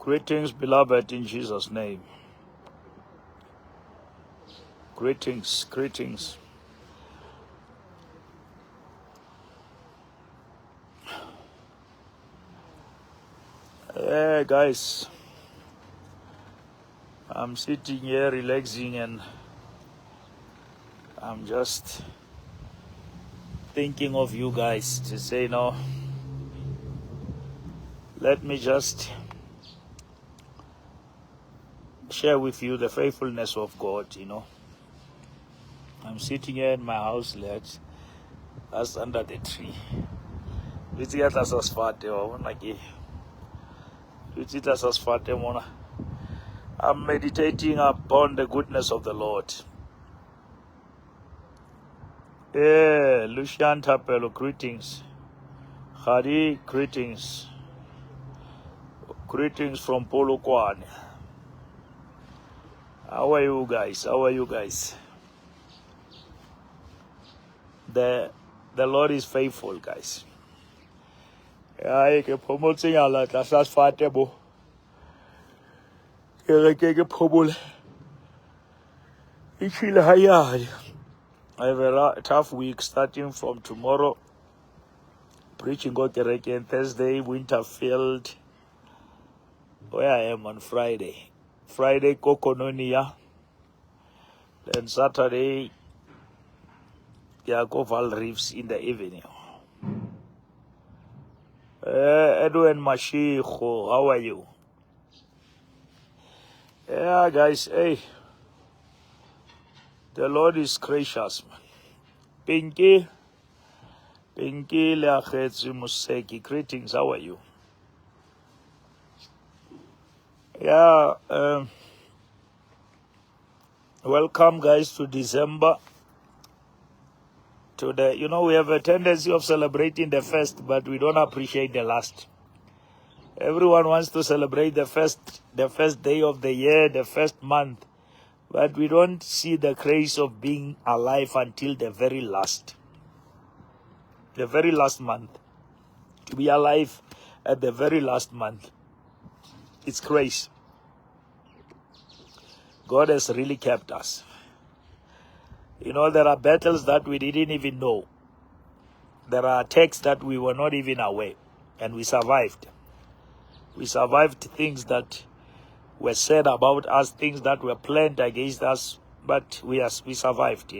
Greetings, beloved, in Jesus' name. Greetings, greetings. Yeah, guys, I'm sitting here relaxing and I'm just thinking of you guys to say, no, let me just share with you the faithfulness of God, I'm sitting here in my house, that's under the tree. I'm meditating upon the goodness of the Lord. Yeah, Lucian Tapelo, greetings. Khadi, greetings. Greetings from Polokwane. How are you guys? How are you guys? The Lord is faithful, guys. I can promote a lot. That's fatebo. I can promote. I have a tough week starting from tomorrow. Preaching God again Thursday, Winterfield. Where I am on Friday. Friday, Kokononia. Then Saturday, Yakoval Reefs in the evening. Edwin Mashicho, how are you? Yeah, guys, hey. The Lord is gracious, man. Pinky Leachetzi Museki, greetings, how are you? Yeah, welcome, guys, to December. We have a tendency of celebrating the first, but we don't appreciate the last. Everyone wants to celebrate the first day of the year, the first month, but we don't see the grace of being alive until the very last month. To be alive at the very last month, it's grace. God has really kept us. There are battles that we didn't even know. There are attacks that we were not even aware, and we survived. We survived things that were said about us, things that were planned against us, but we survived,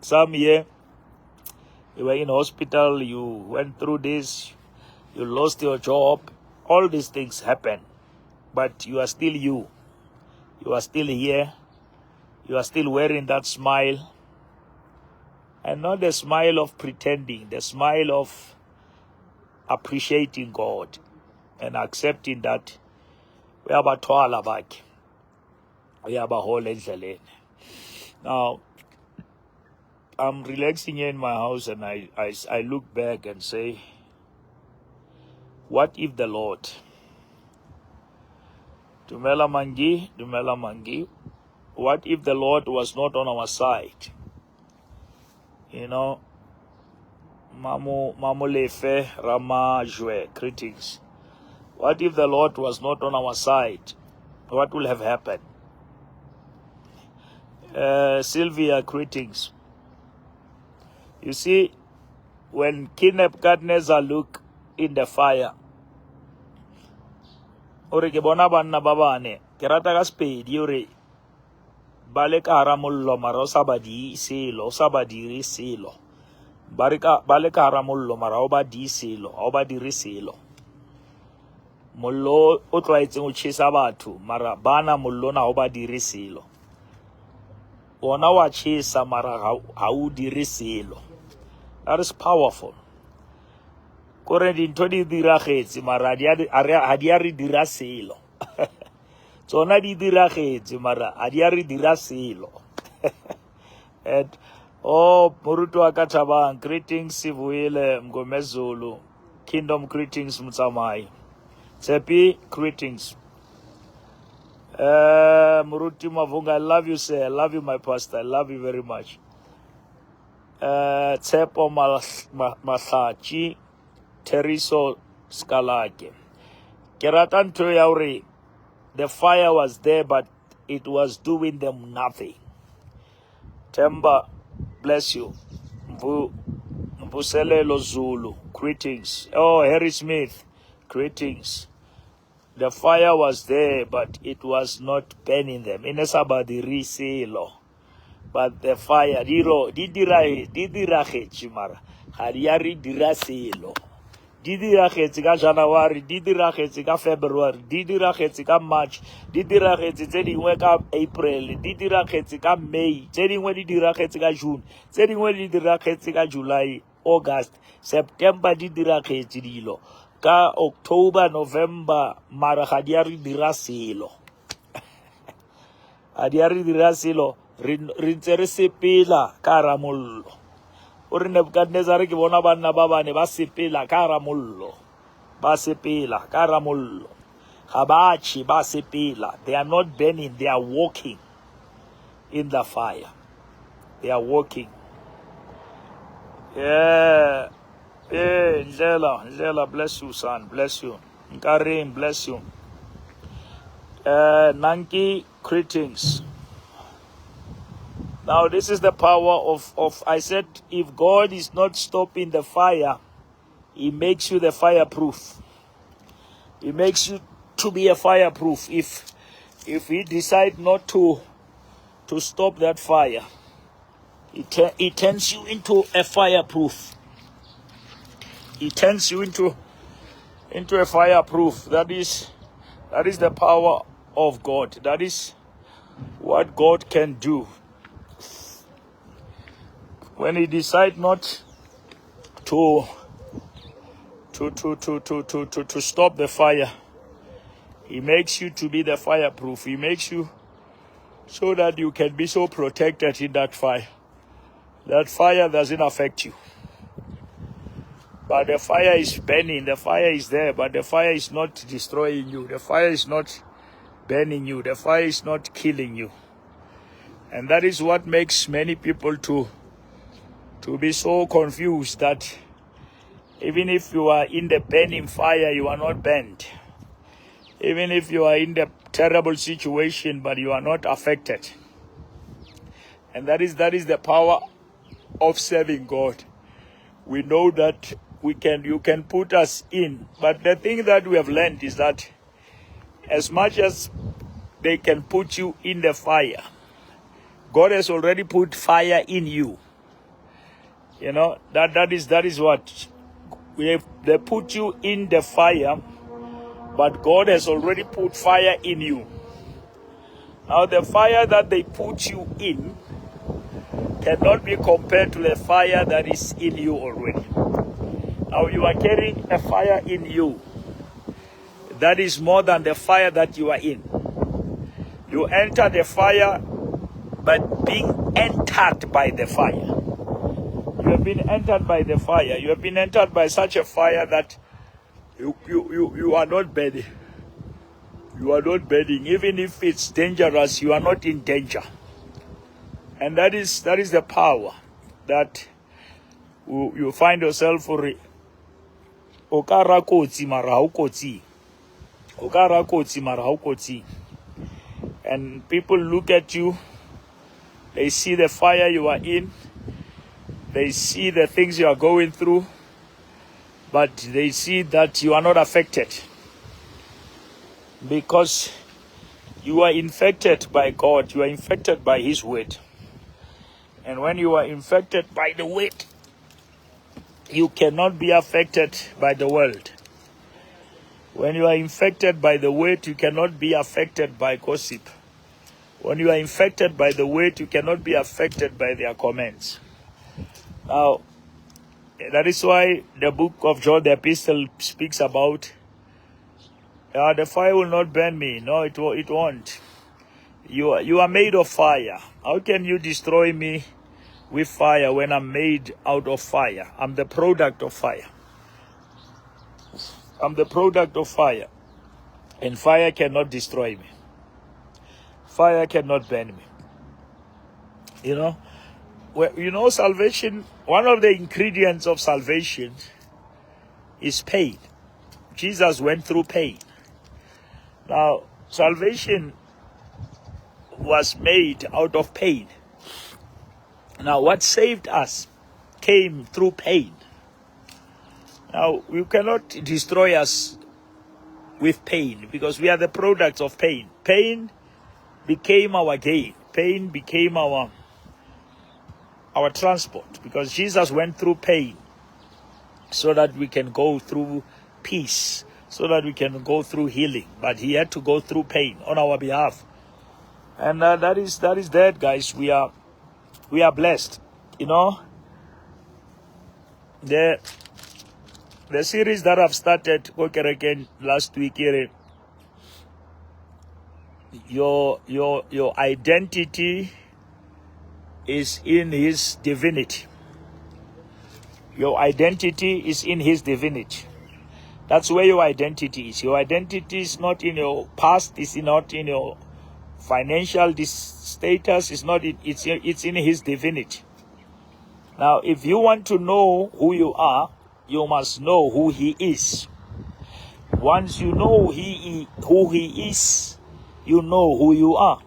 Some year, you were in hospital, you went through this, you lost your job, all these things happen, but you are still you. You are still here. You are still wearing that smile. And not the smile of pretending, the smile of appreciating God and accepting that we are about to back. We are about whole lane. Now, I'm relaxing here in my house and I look back and say, what if the Lord, Dumela Mangi, what if the Lord was not on our side? Mamulefe Rama Jue, greetings. What if the Lord was not on our side? What will have happened? Sylvia, greetings. You see, when King Nebuchadnezzar looked in the fire, ore ke bona banna ba bane ke rata ka spedi ore ba le ka hara mollo mara o sa badiri selo ba le ka hara mollo mara o ba di selo o ba dire selo mollo o tlwaetseng o tshisa batho mara bana mollo na o ba dire selo ona wa tshisa mara ha o dire selo. That is powerful. Kore dintho di diragetse mara ha di a re dira selo. Tsona di diragetse mara ha di a re dira selo. And Morutu wa ka Thabang, greetings Sivuile Mgomezulu, Kingdom greetings Mutsamai, Tsepi greetings. Muruti Mavunga, I love you, sir. I love you, my pastor. I love you very much. Tsepo Mahlachi, Teriso Skalake. Ke rata ntho ya hore The fire was there, but it was doing them nothing. Temba, bless you. Mvuselelo Zulu, greetings. Oh, Harry Smith, greetings. The fire was there, but it was not burning them. Inesabadi riselo. But the fire, didiragetsi mara, hariari diraselo. Didiragetsi ka January, didiragetsi ka February, didiragetsi ka March, didiragetsi tse dingwe ka April, didiragetsi ka May, tse dingwe didiragetsi ka June, tse dingwe didiragetsi ka July, August, September didiragetsi dilo. Ka October, November, mara hariari diraselo. Hariari diraselo. Ritse re sepela ka ramollo. O re Nebukadnezar ke bona banna ba bane ba sepela ka ramollo. Ba sepela ka ramollo. Ga ba tshi ba sepela. They are not burning, they are walking in the fire. They are walking. Yeah. Yeah, Ndlela, bless you, son. Bless you. Karim, bless you. Nanki, greetings. Now, this is the power of, I said, if God is not stopping the fire, He makes you the fireproof. He makes you to be a fireproof. If He decide not to stop that fire, He turns you into a fireproof. He turns you into a fireproof. That is the power of God. That is what God can do. When He decides not to stop the fire, He makes you to be the fireproof. He makes you so that you can be so protected in that fire. That fire doesn't affect you. But the fire is burning, the fire is there, but the fire is not destroying you. The fire is not burning you. The fire is not killing you. And that is what makes many people to be so confused that even if you are in the burning fire, you are not burned. Even if you are in the terrible situation, but you are not affected. And that is the power of serving God. We know that you can put us in, but the thing that we have learned is that as much as they can put you in the fire, God has already put fire in you. You know, that is what they put you in the fire, but God has already put fire in you. Now the fire that they put you in cannot be compared to the fire that is in you already. Now you are carrying a fire in you that is more than the fire that you are in. You enter the fire, but being entered by the fire. You have been entered by the fire. You have been entered by such a fire that you are not burning. You are not burning. Even if it's dangerous, you are not in danger. And that is the power that you find yourself for. Okara kotsi mara hao kotsi. Okara kotsi mara hao kotsi. And people look at you, they see the fire you are in, they see the things you are going through, but they see that you are not affected because you are infected by God, you are infected by His word. And when you are infected by the word, you cannot be affected by the world. When you are infected by the word, you cannot be affected by gossip. When you are infected by the word, you cannot be affected by their comments. Now, that is why the book of John, the epistle, speaks about the fire will not burn me. No, it won't. You are made of fire. How can you destroy me with fire when I'm made out of fire? I'm the product of fire. I'm the product of fire. And fire cannot destroy me. Fire cannot burn me. Salvation, one of the ingredients of salvation is pain. Jesus went through pain. Now, salvation was made out of pain. Now, what saved us came through pain. Now, you cannot destroy us with pain because we are the products of pain. Pain became our gain. Pain became our transport because Jesus went through pain so that we can go through peace, so that we can go through healing. But he had to go through pain on our behalf. And that is that, guys. We are blessed. You know, the series that I've started again last week here, your identity is in his divinity. Your identity is in his divinity. That's where your identity is. Your identity is not in your past, it's not in your financial status, it's in his divinity. Now, if you want to know who you are, you must know who he is. Once you know who he is, you know who you are.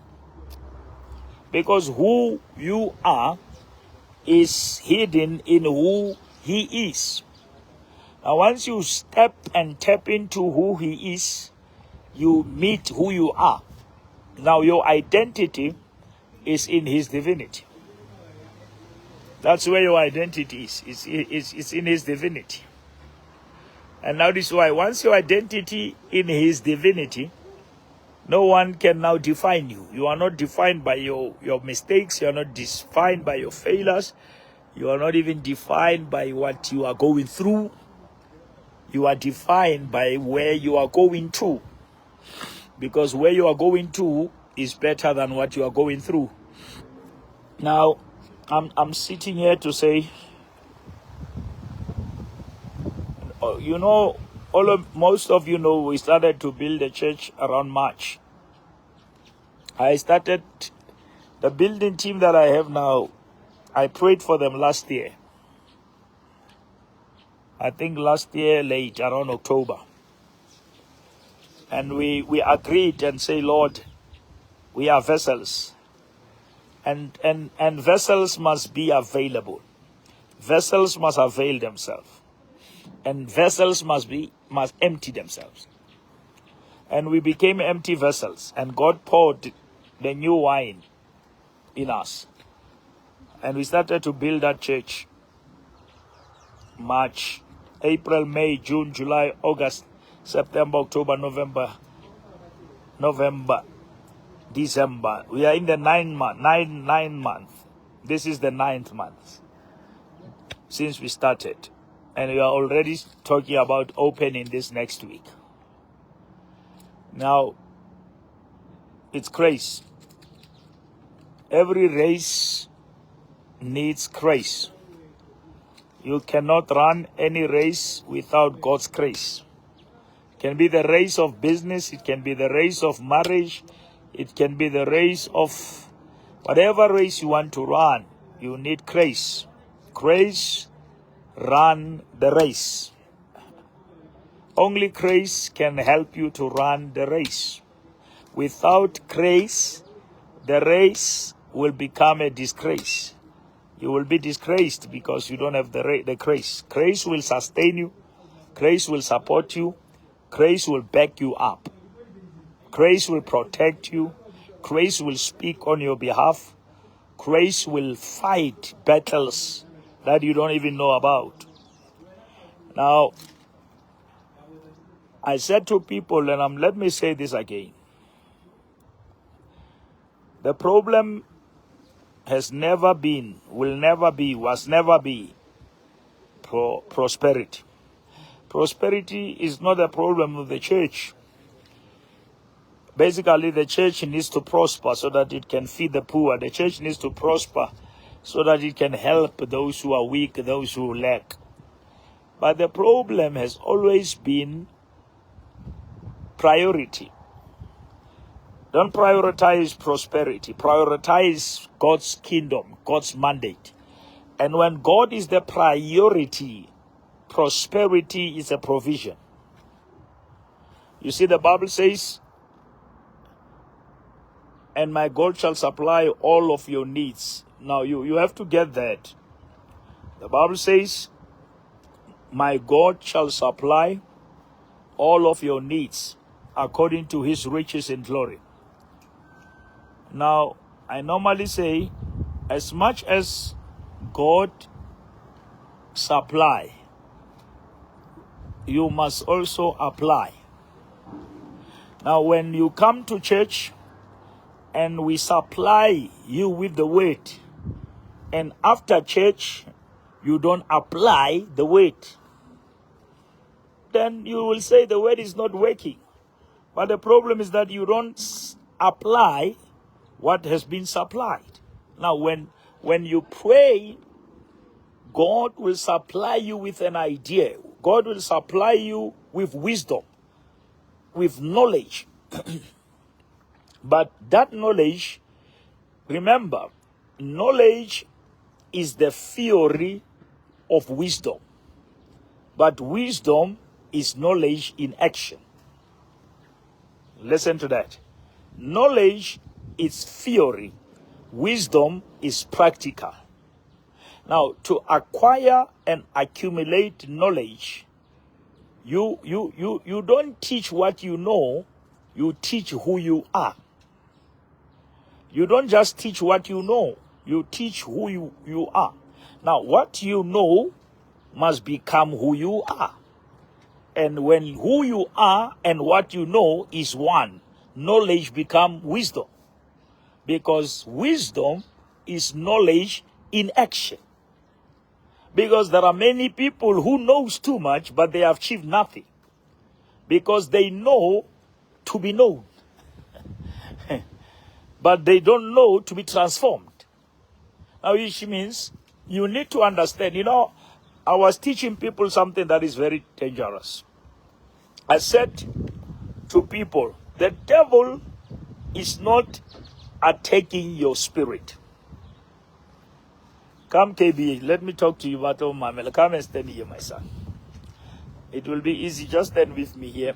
Because who you are is hidden in who he is. Now, once you step and tap into who he is, you meet who you are. Now, your identity is in his divinity. That's where your identity is. It's in his divinity. And now this is why once your identity in his divinity, no one can now define you. You are not defined by your mistakes. You are not defined by your failures. You are not even defined by what you are going through. You are defined by where you are going to. Because where you are going to is better than what you are going through. Now, I'm sitting here to say, you know, most of you know we started to build a church around March. I started the building team that I have now. I prayed for them last year. I think last year late, around October. And we agreed and say, Lord, we are vessels. And vessels must be available. Vessels must avail themselves. And vessels must empty themselves. And we became empty vessels. And God poured the new wine in us. And we started to build that church. March, April, May, June, July, August, September, October, November, December. We are in the nine month. This is the 9th month since we started. And we are already talking about opening this next week. Now, it's grace. Every race needs grace. You cannot run any race without God's grace. It can be the race of business. It can be the race of marriage. It can be the race of whatever race you want to run. You need grace. Grace run the race. Only grace can help you to run the race. Without grace, the race will become a disgrace. You will be disgraced because you don't have the grace. Grace will sustain you. Grace will support you. Grace will back you up. Grace will protect you. Grace will speak on your behalf. Grace will fight battles that you don't even know about. Now, I said to people, and let me say this again. The problem has never been, will never be, was never be prosperity. Prosperity is not a problem of the church. Basically, the church needs to prosper so that it can feed the poor. The church needs to prosper so that it can help those who are weak, those who lack. But the problem has always been priority. Don't prioritize prosperity. Prioritize God's kingdom, God's mandate. And when God is the priority, prosperity is a provision. You see, the Bible says, and my God shall supply all of your needs. Now, you have to get that. The Bible says, my God shall supply all of your needs according to his riches in glory. Now, I normally say, as much as God supply, you must also apply. Now, when you come to church and we supply you with the word, and after church you don't apply the word, then you will say the word is not working. But the problem is that you don't apply what has been supplied. Now, when you pray, God will supply you with an idea. God will supply you with wisdom, with knowledge. But that knowledge, remember, knowledge is the theory of wisdom. But wisdom is knowledge in action. Listen to that. Knowledge is theory. Wisdom is practical. Now, to acquire and accumulate knowledge, you don't teach what you know, you teach who you are. You don't just teach what you know, you teach who you are. Now, what you know must become who you are. And when who you are and what you know is one, knowledge becomes wisdom. Because wisdom is knowledge in action. Because there are many people who knows too much, but they have achieved nothing. Because they know to be known. But they don't know to be transformed. Now, which means you need to understand. You know, I was teaching people something that is very dangerous. I said to people, the devil is not attacking your spirit. Come, KB, let me talk to you about Mamela. Come and stand here, my son. It will be easy. Just stand with me here.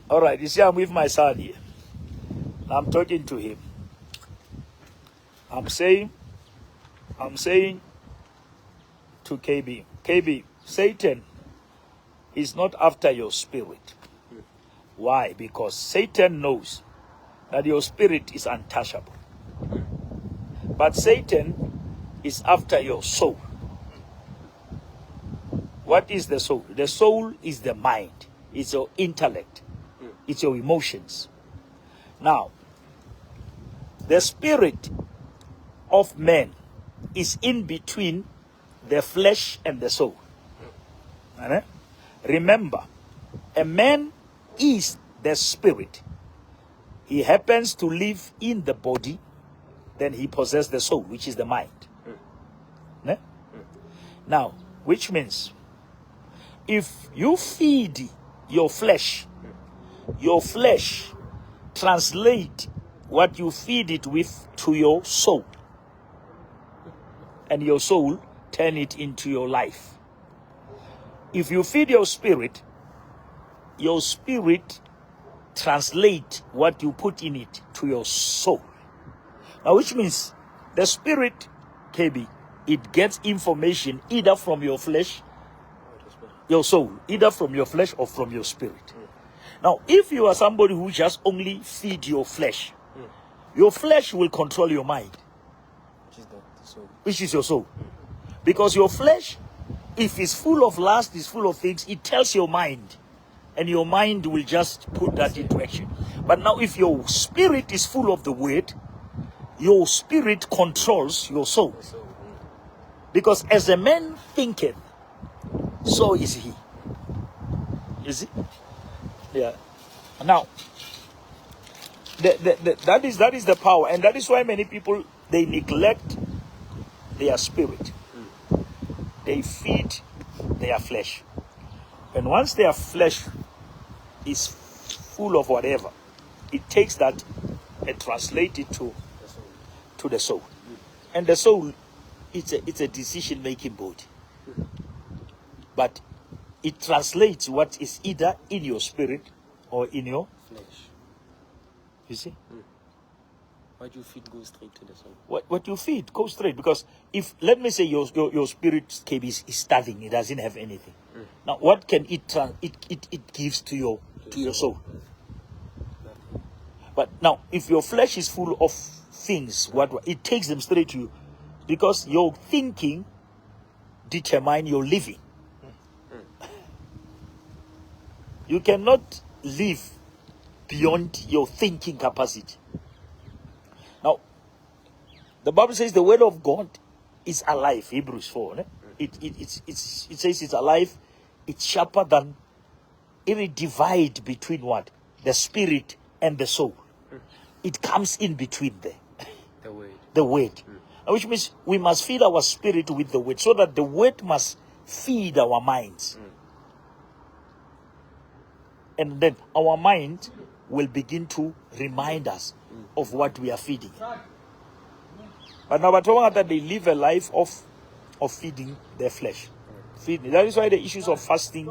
All right, you see, I'm with my son here. I'm talking to him. I'm saying to KB, Satan is not after your spirit. Why? Because Satan knows that your spirit is untouchable. But Satan is after your soul. What is the soul? The soul is the mind. It's your intellect. It's your emotions. Now, the spirit of man is in between the flesh and the soul. Remember, a man is the spirit. He happens to live in the body, then he possesses the soul, which is the mind. Now, which means, if you feed your flesh translate what you feed it with to your soul. And your soul turn it into your life. If you feed your spirit translate what you put in it to your soul. Now, which means the spirit, KB, it gets information either from your flesh, your soul, either from your flesh or from your spirit. Now, if you are somebody who just only feed your flesh will control your mind, which is your soul. Because your flesh, if it's full of lust, is full of things, it tells your mind, and your mind will just put that into action. But now, if your spirit is full of the word, your spirit controls your soul. Because as a man thinketh, so is he. You see? Yeah. Now, that is the power, and that is why many people, they neglect their spirit. They feed their flesh, and once their flesh is full of whatever, it takes that and translates it to the soul, and the soul, it's a decision-making body, but it translates what is either in your spirit or in your flesh. You see? What you feed goes straight to the soul. What you feed goes straight. Because if, let me say, your spirit KB is starving, it doesn't have anything. Now, what can it gives to your soul? Nothing. But now, if your flesh is full of things, what it takes them straight to you, because your thinking determine your living. You cannot live beyond your thinking capacity. Now, the Bible says the word of God is alive. Hebrews 4. It says it's alive. It's sharper than any divide between what? The spirit and the soul. It comes in between there. The word. The word. Which means we must feed our spirit with the word, so that the word must feed our minds. And then our mind will begin to remind us of what we are feeding. But now, that they live a life of feeding their flesh. Feeding. That is why the issues of fasting,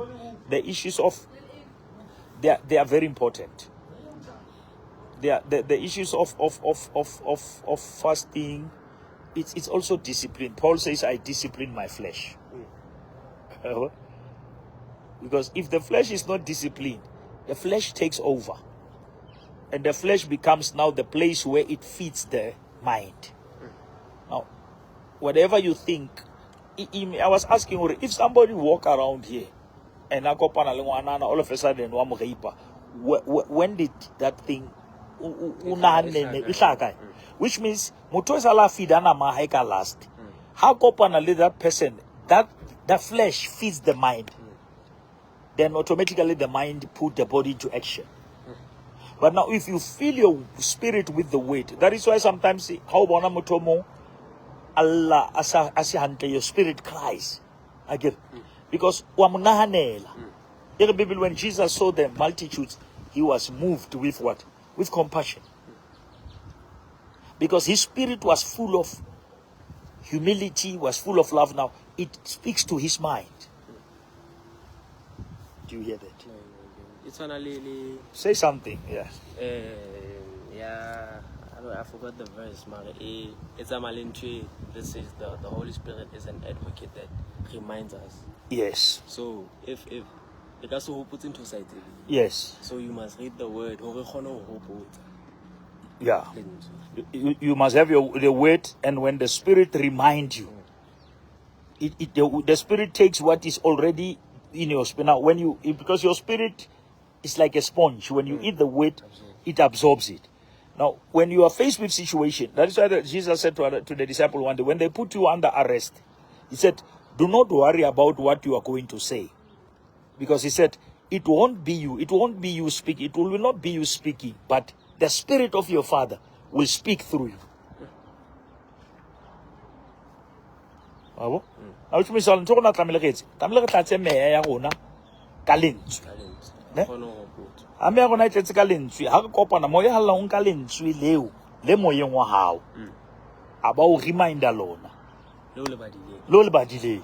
the issues of they are very important. The issues of fasting, it's also discipline. Paul says, I discipline my flesh. Because if the flesh is not disciplined, the flesh takes over. And the flesh becomes now the place where it feeds the mind. Now, whatever you think, I was asking, if somebody walk around here and all of a sudden, when did that thing, which means, last. How that person, that flesh feeds the mind. Then automatically the mind put the body into action. But now if you fill your spirit with the weight, that is why sometimes how Bonamotomo Allah asihante your spirit cries. Again. Because when Jesus saw the multitudes, he was moved with what? With compassion. Because his spirit was full of humility, was full of love. Now it speaks to his mind. Do you hear that? No. It's on a lily. Say something, yeah. Yeah, I forgot the verse, man. It's a malintry. This is the Holy Spirit is an advocate that reminds us. Yes. So if it also puts into sight. Yes. So you must read the word. Yeah. You must have the word, and when the Spirit reminds you, the Spirit takes what is already in your spirit. Now, because your spirit is like a sponge. When you eat the word, it absorbs it. Now, when you are faced with situation, that is why Jesus said to the disciple one day, when they put you under arrest, he said, do not worry about what you are going to say. Because he said, it won't be you speaking, it will not be you speaking, but the Spirit of your Father will speak through you. Which means ame go na tletse ka lentswe ha re kopana moya ha lla nka lentswe leo le moyeng wa hao aba o reminder lona lo le badile.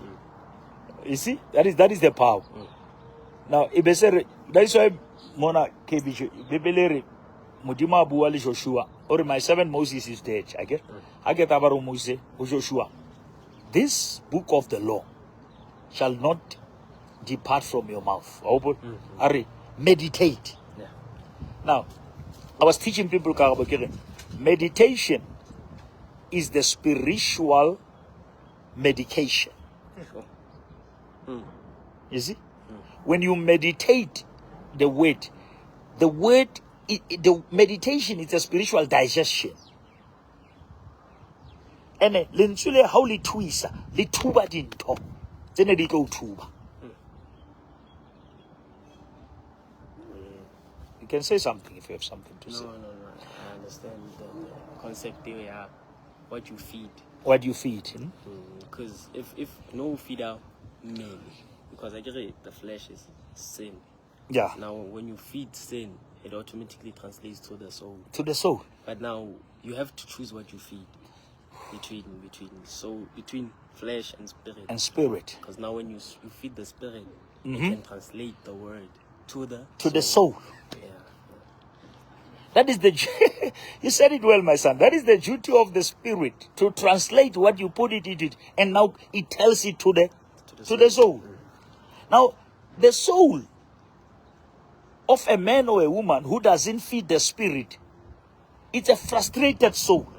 You see, that is the power. Now that is why mona kebisho bebelere modimo a bua le Joshua or my servant Moses is dead. I get abaro Moses Joshua, this book of the law shall not depart from your mouth. Ari, meditate. Yeah. Now, I was teaching people, meditation is the spiritual medication. You see? When you meditate the word, the meditation is a spiritual digestion. And lentsule how le twisa, le tuba dinto. Tsene di tlo tuba. You can say something if you have something to say. No. I understand the concept there. Yeah. What you feed. What you feed? Because if no feed out mainly, because I get it, the flesh is sin. Yeah. Now when you feed sin, it automatically translates to the soul. To the soul. But now you have to choose what you feed between flesh and spirit. And spirit. Because now when you feed the spirit, it can translate the word to the soul. Yeah. That is the, you said it well, my son. That is the duty of the Spirit, to translate what you put it into it. And now it tells it to the soul. Now, the soul of a man or a woman who doesn't feed the Spirit, it's a frustrated soul.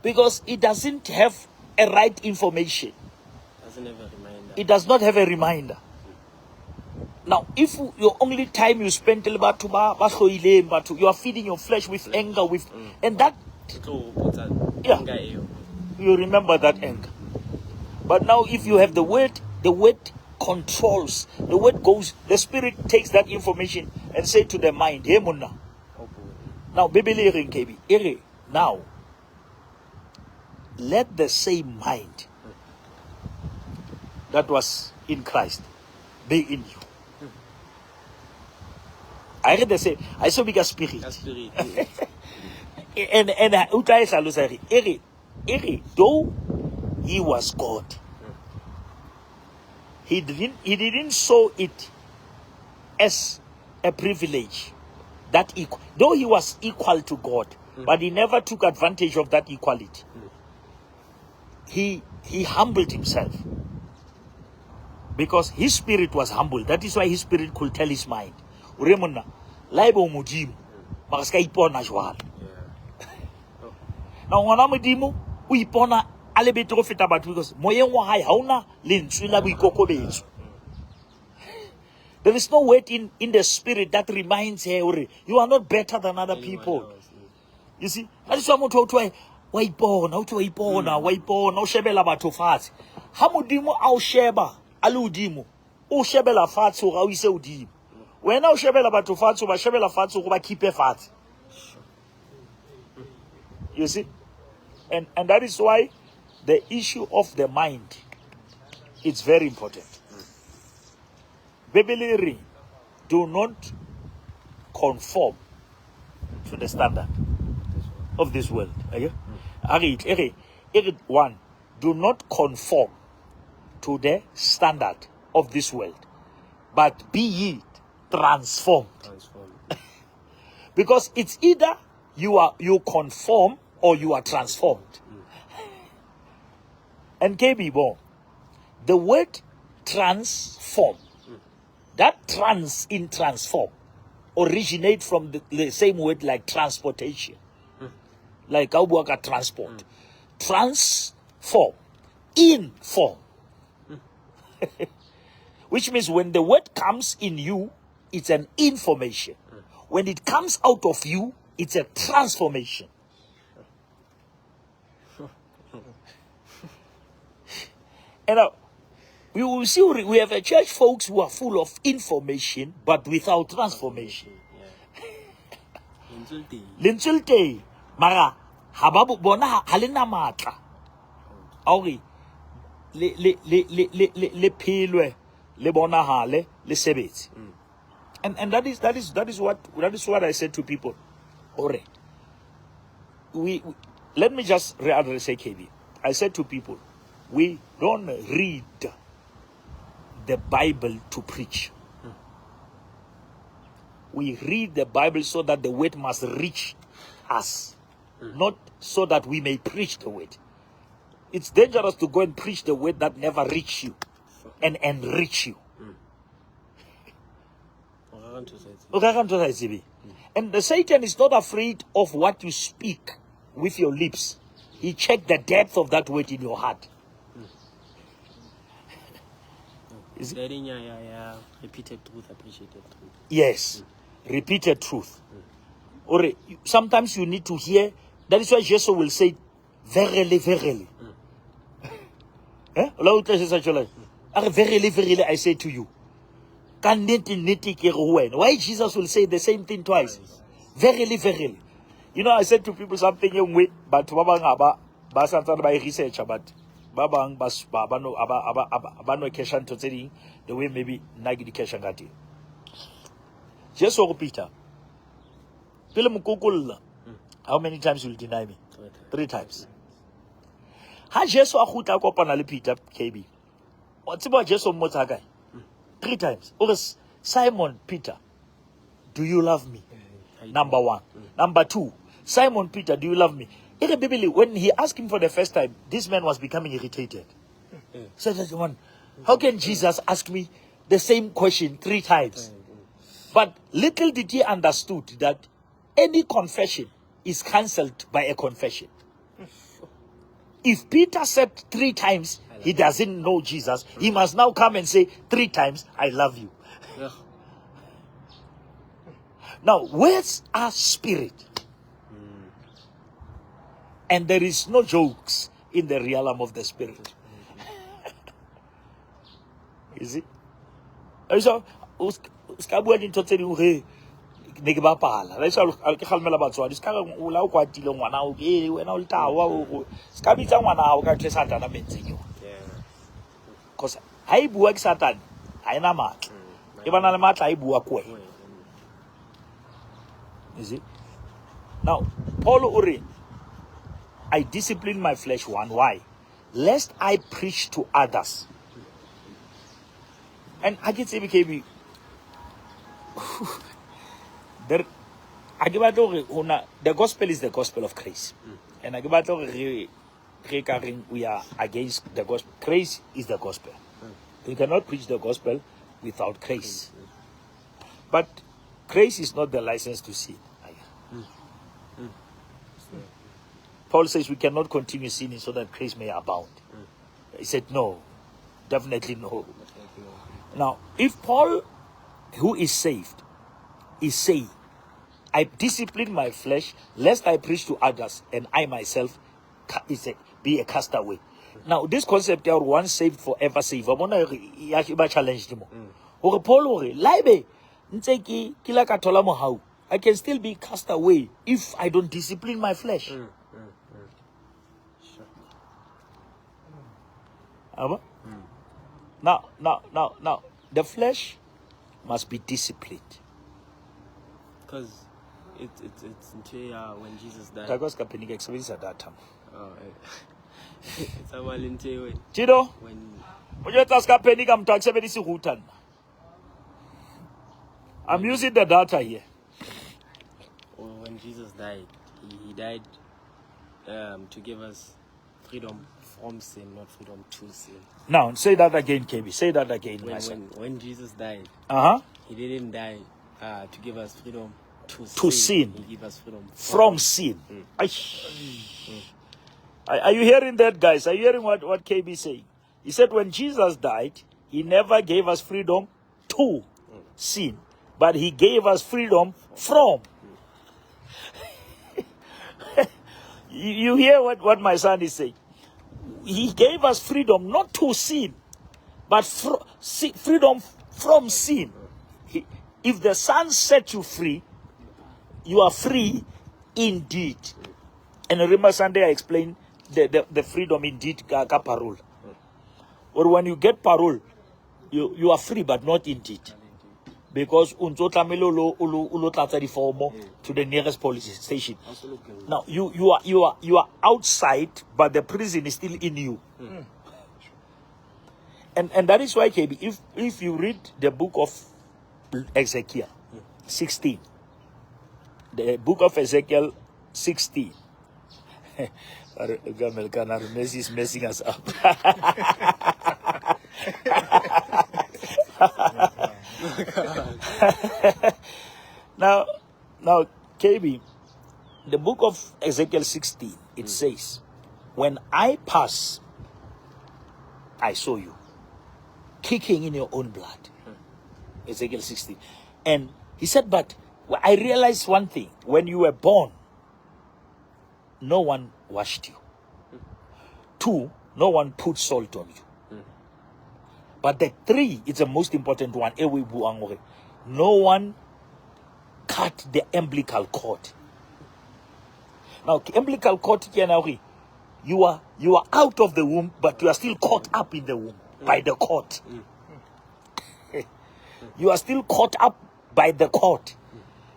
Because it doesn't have a right information. Doesn't have a reminder. It does not have a reminder. Now, if your only time you spend till about you are feeding your flesh with anger, with and that, yeah, you remember that anger. But now, if you have the word controls. The word goes. The Spirit takes that information and say to the mind, "Hey, Munna." Now, Bible now, let the same mind that was in Christ be in you. I read the same. I saw bigger spirit. And though he was God, he didn't show it as a privilege that equal. Though he was equal to God, but he never took advantage of that equality. He humbled himself because his spirit was humble. That is why his spirit could tell his mind, Remona, laibo modimo, makaska ipona jwala. Now ngwana modimo o ipona a le betere go feta batho because moyeng wa hae ha una lentswe la boikokobetso. There is no word in the spirit that reminds her, you are not better than other people. You see, that is why motho o twa wa ipona o shebela batho fatshe. Ha modimo a o sheba a le udimo, o shebela fatshe go ga o ise udimo. Wena o shebela batho fatshe ba shebela fatshe go ba keepe fatshe. You see? And that is why the issue of the mind is very important. Biblically, do not conform to the standard of this world. One, do not conform to the standard of this world, but be ye transformed. Because it's either you conform or you are transformed. And KB Bon, the word transform, that trans in transform, originate from the same word like transportation. Like Aubuaka transport. Transform. In form. Which means when the word comes in you, it's an information. When it comes out of you, it's a transformation. And now, we will see we have a church folks who are full of information but without transformation. Linsulte mara hababu bona halina matla. Auri le pilwe le bona hale le sebetsi. And that is what I said to people. Alright. Let me just readdress KB. I said to people, we don't read the Bible to preach. We read the Bible so that the word must reach us, not so that we may preach the word. It's dangerous to go and preach the word that never reach you and enrich you. And the Satan is not afraid of what you speak with your lips. He checked the depth of that word in your heart. Repeated truth, appreciated truth. Yes, repeated truth. Or sometimes you need to hear. That is why Jesus will say, "Verily, verily." Verily, verily, I say to you. Why Jesus will say the same thing twice? Verily, verily. You know, I said to people something young way, but research about. Babang bas babano abano keshan to saying the way maybe nagi di keshan gati. Just so Peter. How many times will you deny me? 3 times. Ha Jesu akhuta kopana le Peter KB. What's about Jesu motsa guy? 3 times. Or Simon Peter, do you love me? Number one. Number two, Simon Peter, do you love me? In the Bible, when he asked him for the first time, this man was becoming irritated. Said, how can Jesus ask me the same question 3 times? But little did he understood that any confession is cancelled by a confession. If Peter said 3 times he doesn't know Jesus, he must now come and say 3 times, I love you. Now, words are spirit. And there is no jokes in the realm of the spirit. Is it? So, uskabua dintho tse ding ge ne ke bapala la isa ke khalmela batswadi ska o la o kwatile ngwana o ke wena o letawa o ska bitsa ngwana o ka tle satana mentseng yo. Because ha bua ke satana ha ena matla e bana le matla ha bua ko wena. Is it? Now Paul uri, I discipline my flesh. One, why? Lest I preach to others. And I get BKB. The gospel is the gospel of grace. And we are against the gospel. Grace is the gospel. You cannot preach the gospel without grace. But grace is not the license to sin. Paul says we cannot continue sinning so that grace may abound. He said no, definitely no. Now, if Paul, who is saved, is saying, I discipline my flesh lest I preach to others and I myself be a castaway. Now, this concept of once saved, forever saved, I challenged him. Paul, I can still be cast away if I don't discipline my flesh. Now, the flesh must be disciplined. Because it's when Jesus died. It's a volunteer. Chido? I'm using the data here. When Jesus died, he died to give us freedom from sin, not freedom to sin. Now, say that again, KB. Say that again, when Jesus died, he didn't die to give us freedom to sin. He gave us freedom from sin. Are you hearing that, guys? Are you hearing what KB is saying? He said when Jesus died, he never gave us freedom to sin, but he gave us freedom from. You hear what my son is saying? He gave us freedom not to sin, but freedom from sin. If the Son set you free, you are free indeed. And remember Sunday I explained the freedom indeed parole. Or when you get parole, you are free but not indeed. Because to the nearest police station. Now you are outside, but the prison is still in you. And that is why, KB, if you read the book of Ezekiel 16, the book of Ezekiel 16, Messi is messing us up. Now, KB, the book of Ezekiel 16, it says, when I pass, I saw you kicking in your own blood. Ezekiel 16. And he said, but I realized one thing. When you were born, no one washed you. 2, no one put salt on you. But the 3, it's the most important one. No one cut the umbilical cord. Now, the umbilical cord, you are out of the womb, but you are still caught up in the womb by the cord. You are still caught up by the cord.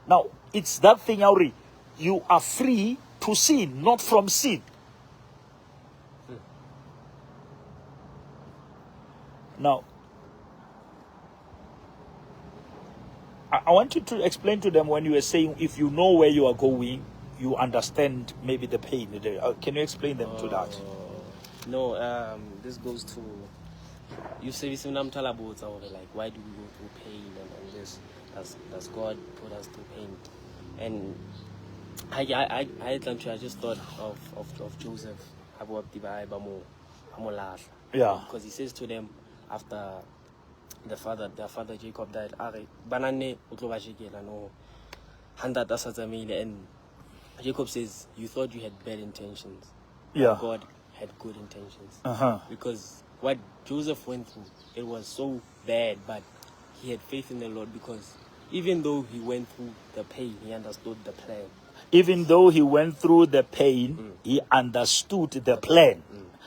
Now, it's that thing, Auri. You are free to sin, not from sin. I want you to explain to them when you were saying if you know where you are going, you understand maybe the pain. Can you explain them to that? No, this goes to you say this like why do we go through pain and this? Does God put us through pain? And I just thought of Joseph. Yeah. Because he says to them after their father Jacob died, banane no 100,000, and Jacob says, you thought you had bad intentions. Yeah. God had good intentions. Uh-huh. Because what Joseph went through, it was so bad, but he had faith in the Lord, because even though he went through the pain, he understood the plan. Even though he went through the pain, he understood the plan.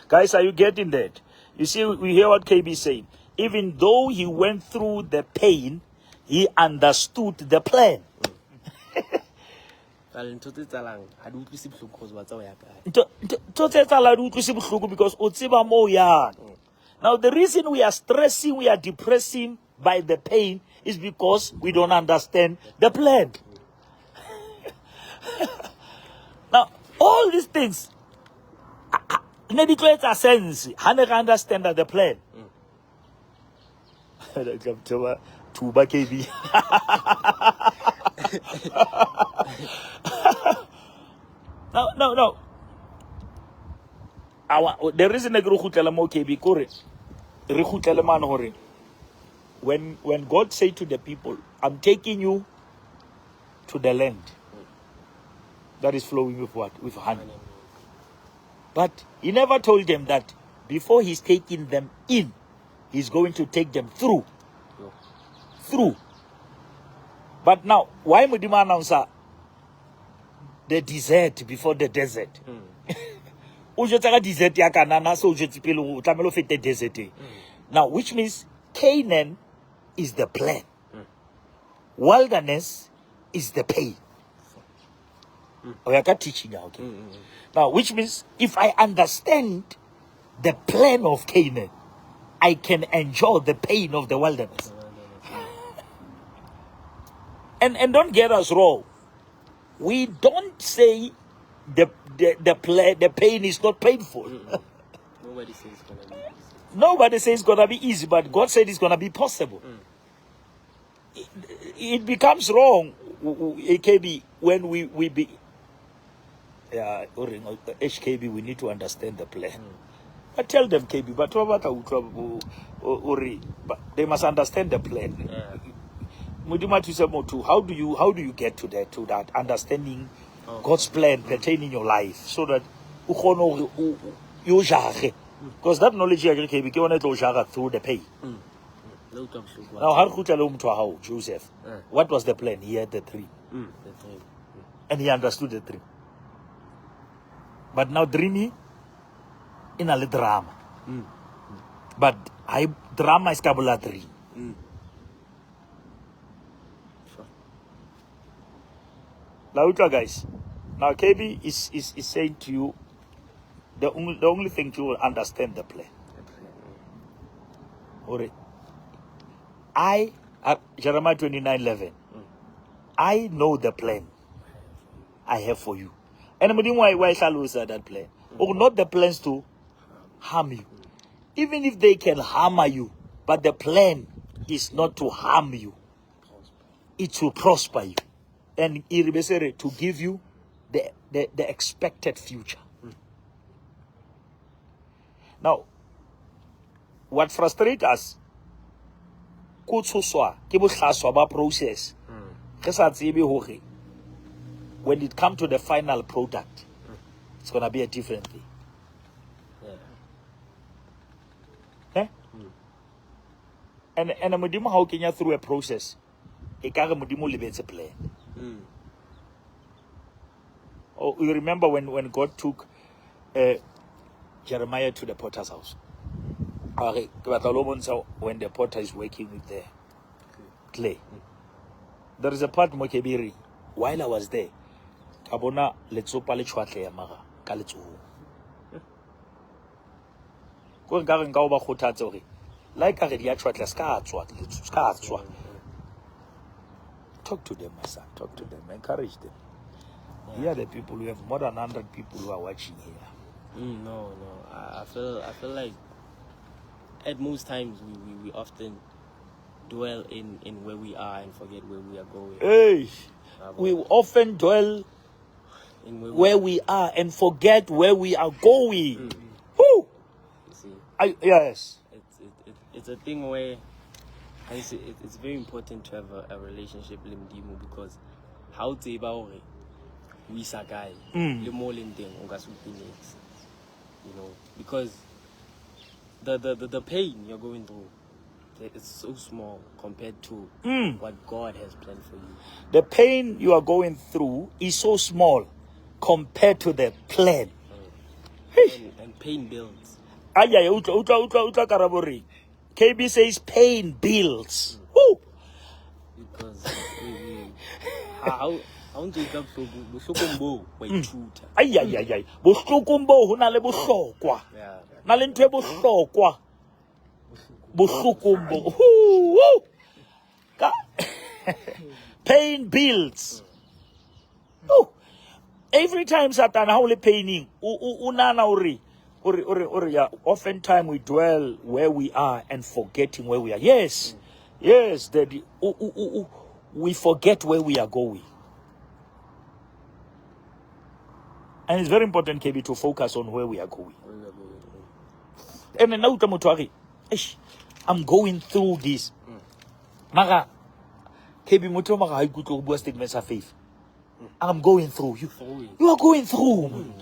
Guys, are you getting that? You see, we hear what KB is saying. Even though he went through the pain, he understood the plan. Because now the reason we are stressing, we are depressing by the pain is because we don't understand the plan. Now all these things maybe create a sense. I never understand the plan. Tuba KB. No. The reason I go to mo KB kore re khutlela man hore when God said to the people, I'm taking you to the land that is flowing with what? With honey. But he never told them that before he's taking them in, he's going to take them through. Through. But now, why Mudima announce the desert before the desert? Desert desert. Now, which means Canaan is the plan. Wilderness is the pain. We are teaching now, okay? Now, which means if I understand the plan of Canaan, I can enjoy the pain of the wilderness. And don't get us wrong. We don't say the pain is not painful. Nobody says it's gonna be easy. Nobody says it's gonna be easy, but God said it's gonna be possible. It becomes wrong, AKB, when we be HKB, we need to understand the plan. But tell them, KB, but they must understand the plan. How do you get to that understanding God's plan pertaining your life, so that you jare? Because that knowledge you can through the pain. Now, how Joseph? What was the plan? He had the dream. And he understood the dream. But now dreaming in a little drama. But drama is Kabbalah dream. Now, guys, now KB is saying to you the only thing to understand the plan. Alright. Jeremiah 29:11. I know the plan I have for you. And why shall we say that plan? Or not the plans to harm you. Even if they can harm you, but the plan is not to harm you. It's to prosper you. And to give you the expected future. Now, what frustrates us, process. When it comes to the final product, it's gonna be a different thing. And Mudimo how can you through a process? A plan. Oh, you remember when God took Jeremiah to the potter's house? When the potter is working with the clay. There is a part Mokebiri. While I was there, Kabona letsopa le chwatle ya maga ka letsoho. Go ga re nka ba khothatsa hore like a re dia chwatle ska tswa. Talk to them, my son. Talk to them. Encourage them. Here are the people. We have more than 100 people who are watching here. No. I feel like at most times we often dwell in where we are and forget where we are going. Hey, we often dwell In where we are and forget where we are going. Woo! You see, Yes. it's a thing where I say it's very important to have a relationship with Mdimo, because how to about we sagai le mo leng teng o ka se utlweletse. You know, because the pain you're going through, it's so small compared to what God has planned for you. The pain you are going through is so small compared to the plan. And pain builds. Utla karabori. KB says pain builds. Woo! Because how ntse ka bohlokong bo wa ithuta. Ay. Bohlokong bo ho na le bohlokwa. Yeah. Na le ntwe bohlokwa. Bohlokong bo. Woo! Pain builds. Woo! Every time Satan how le paining, unana uri, oftentimes we dwell where we are and forgetting where we are. Yes, we forget where we are going. And it's very important, KB, to focus on where we are going. And then now I'm going through this. Mara, KB Muto Mara, I go to statements of faith. I'm going through. You are going through.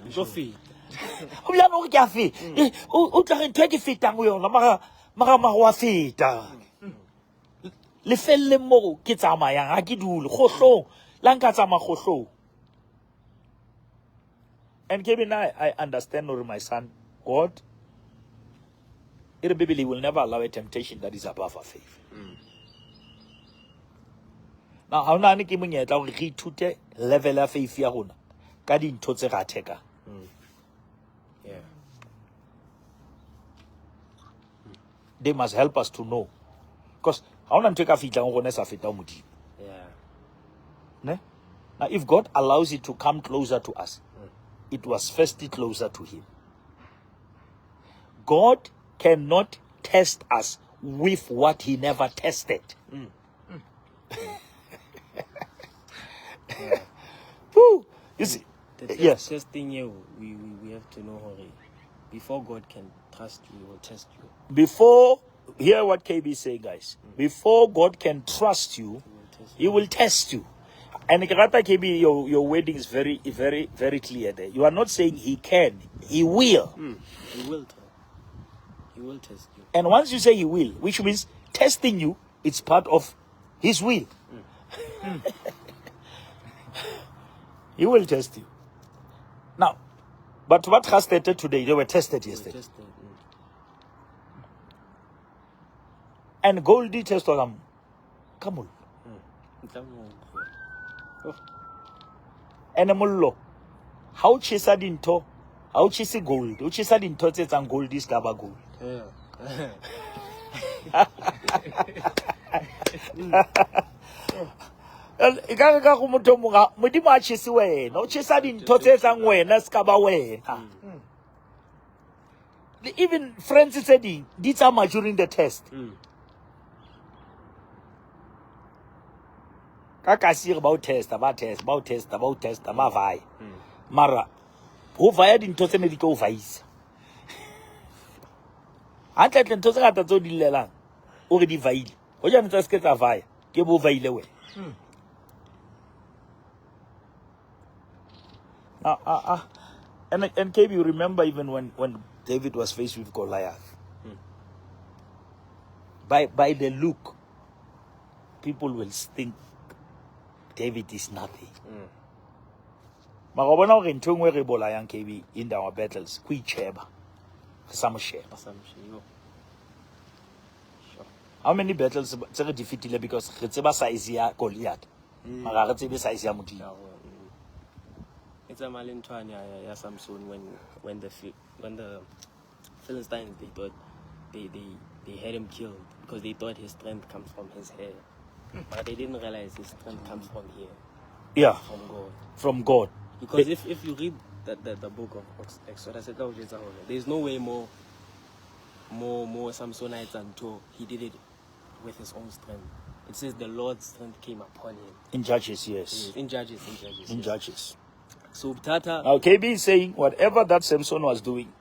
O ya no ke a fe o tla re ntwe ke fetang yona mara wa feta le felle mo ke tsamayang ha ke dule khohlong la nka tsama khohlong. And Kevin, I understand, or my son, God, Bibli will never allow a temptation that is above our faith. Now, how na ke monyetla hore re ithute level ya faith ya rona ka dintho tse ra theka. Yeah. They must help us to know, because how na ntwe ka fitla go rona sa feta modimo. Yeah. Ne? Now, if God allows it to come closer to us, it was firstly closer to Him. God cannot test us with what He never tested. Woo. You see, yes. Testing you, we have to know, Hori, before God can trust you, He will test you. Before, hear what KB say, guys. Before God can trust you, He will test you. And KB, your wording is very, very, very clear there. You are not saying He can, He will. He will. He will test you. And once you say He will, which means testing you, it's part of His will. He will test you. Now, but what has tested today? They were tested yesterday. And Goldie tested them. Come on. And mullo. How chisa dinto? How chisi gold? How chisa dinto tse tsang gold is kaba gold. Ika ka go motho mo modimo a chisi wena. O chisa dinto tse tsang wena se ka ba wena. Even friends said di tsama during the test. Kakasir about test, about vai. Mara, who via dintho tse ne di tlo vaisa. Hantle ntho tse ngata tso di lelang o re di vaile. Ho jana tsa se tsa vaya ke bo vaile we. And KB, you remember even when David was faced with Goliath. By the look, people will think David is nothing. Magobona hore ntho engwe re bolayang KB in our battles ku icheba sa mosheba. How many battles tse re defeatile because re tseba size ya Goliath mara re tsebe size ya modimo. It's a malintwana ya Samson when the Philistines, they thought they had him killed because they thought his strength comes from his hair. But they didn't realize his strength comes from here, Yeah, from God. from God. Because if you read the book of Exodus, there's no way more Samsonites until he did it with his own strength. It says the Lord's strength came upon him. In Judges, yes. In Judges. In Judges. So Tata, Now KB is saying whatever that Samson was doing,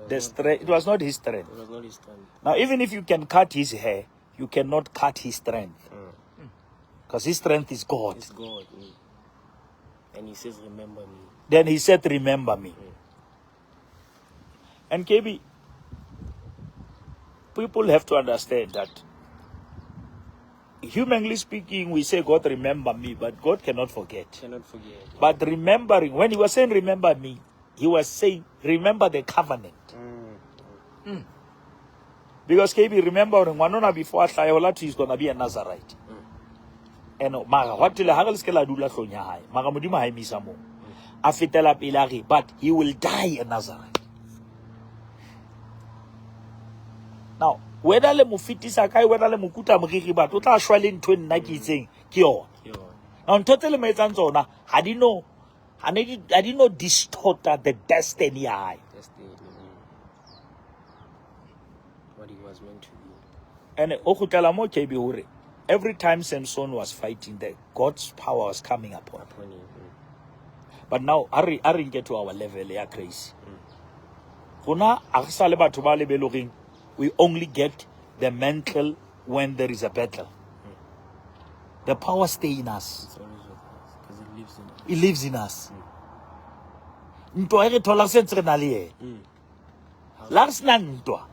it was not his strength. it was not his strength. Now even if you can cut his hair, you cannot cut his strength. Because his strength is God. It's God. And he says, remember me. Then he said, remember me. And KB, people have to understand that humanly speaking, we say, God, remember me, but God cannot forget. Cannot forget. But remembering, when he was saying, remember me, he was saying, remember the covenant. Because KB, remembering, Wanona before Shayolat is going to be a Nazarite. And Maga, what till Hagelskela do la Sonya, Magamudima Misamo, Afitela Pilari, but he will die a Nazarite. Now, whether le mufiti sakai, whether le mukuta mriki, but what are swelling twin Nike saying, Kyo. Now, totally Metanzona, I didn't know distort the destiny I. What he was meant to be. And Okutalamo Kebihure, every time Samson was fighting, God's power was coming upon him. But now, I didn't get to our level, yeah, crazy. We only get the mental when there is a battle. The power stays in us. It's always with us because it lives in us. It lives in us. Ntwa e re thola sentse re na le yena. La re sena ntwa.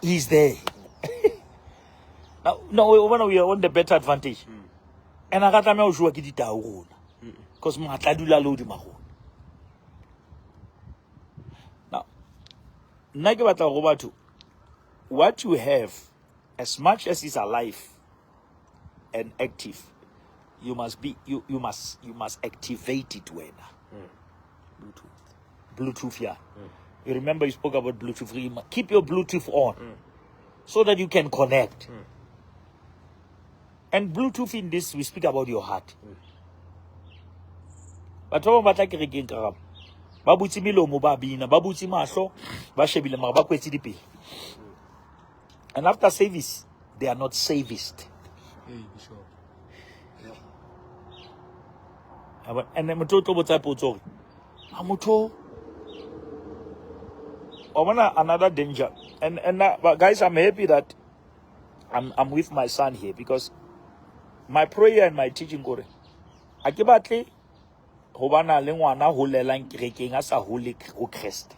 He's there. Now, when we are on the better advantage. And I got to know what it is. Because my tadula load my home. Now, what you have, as much as is alive and active, you must activate it when. Bluetooth, yeah. You remember you spoke about Bluetooth. Keep your Bluetooth on so that you can connect. And Bluetooth in this, we speak about your heart. But what about again? Babuti milomo ba bina, babuti mahlo, ba shebile mara ba kwetsi dipe. And after service, they are not savist. And then motho botsa potso. Amotho. Another danger. And but guys, I'm happy that I'm with my son here because my prayer and my teaching gore. Akibatle hobana le ngwana ho lelang kerekeng a sa hole go Christ.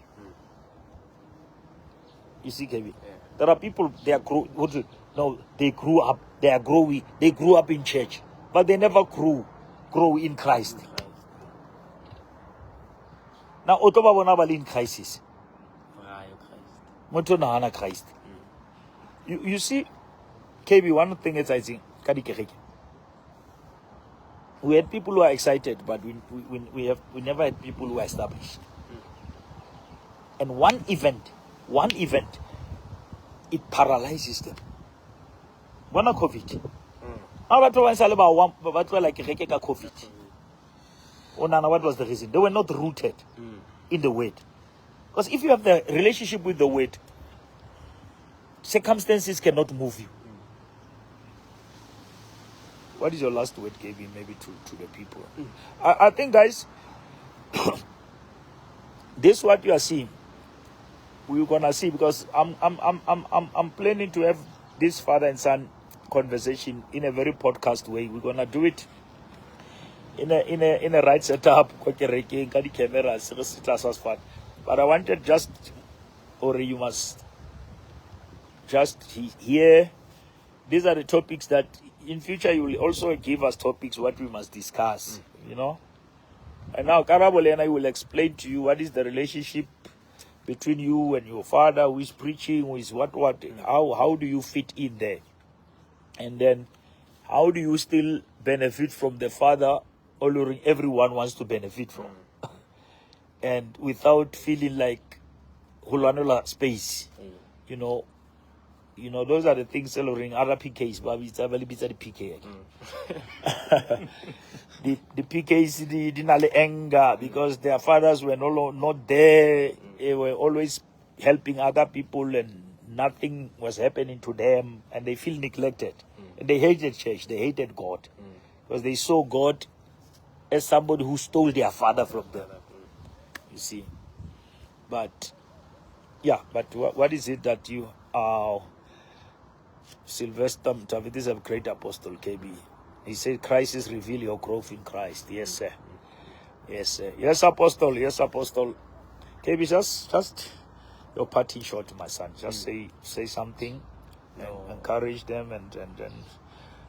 You see, Kevin, there are people they grew up, they are growing, they grew up in church, but they never grow in Christ. Now, otoba bona ba le in crisis. Motho na hana Christ. You see, KB, one thing is I think kadi kereke. We had people who are excited, but we never had people who are established. And one event, it paralyzes them. One COVID. Now that was about like COVID. Oh, no, what was the reason? They were not rooted in the word. Because if you have the relationship with the word, circumstances cannot move you. What is your last word, Kevin, maybe to the people? I think, guys, this is what you are seeing. We're gonna see because I'm planning to have this father and son conversation in a very podcast way. We're gonna do it in a right setup, cameras, but I wanted you must just hear. These are the topics that in future you will also give us topics what we must discuss, you know. And now Karabole and I will explain to you what is the relationship between you and your father, who is preaching, who is what, how do you fit in there? And then how do you still benefit from the father, although everyone wants to benefit from? And without feeling like Hulanola space, you know, You know, those are the things celebrating other PKs, but it's a very busy PK. The PKs didn't have anger because their fathers were not there. They were always helping other people and nothing was happening to them, and they feel neglected. And they hated church, they hated God. Because they saw God as somebody who stole their father from them. You see. But, yeah, but what is it that you are... Sylvester Mtavit is a great apostle, KB. He said, Christ is reveal your growth in Christ. Yes, sir. Yes, sir. Yes, apostle. Yes, apostle. KB, just your parting shot, my son. Just say something and encourage them and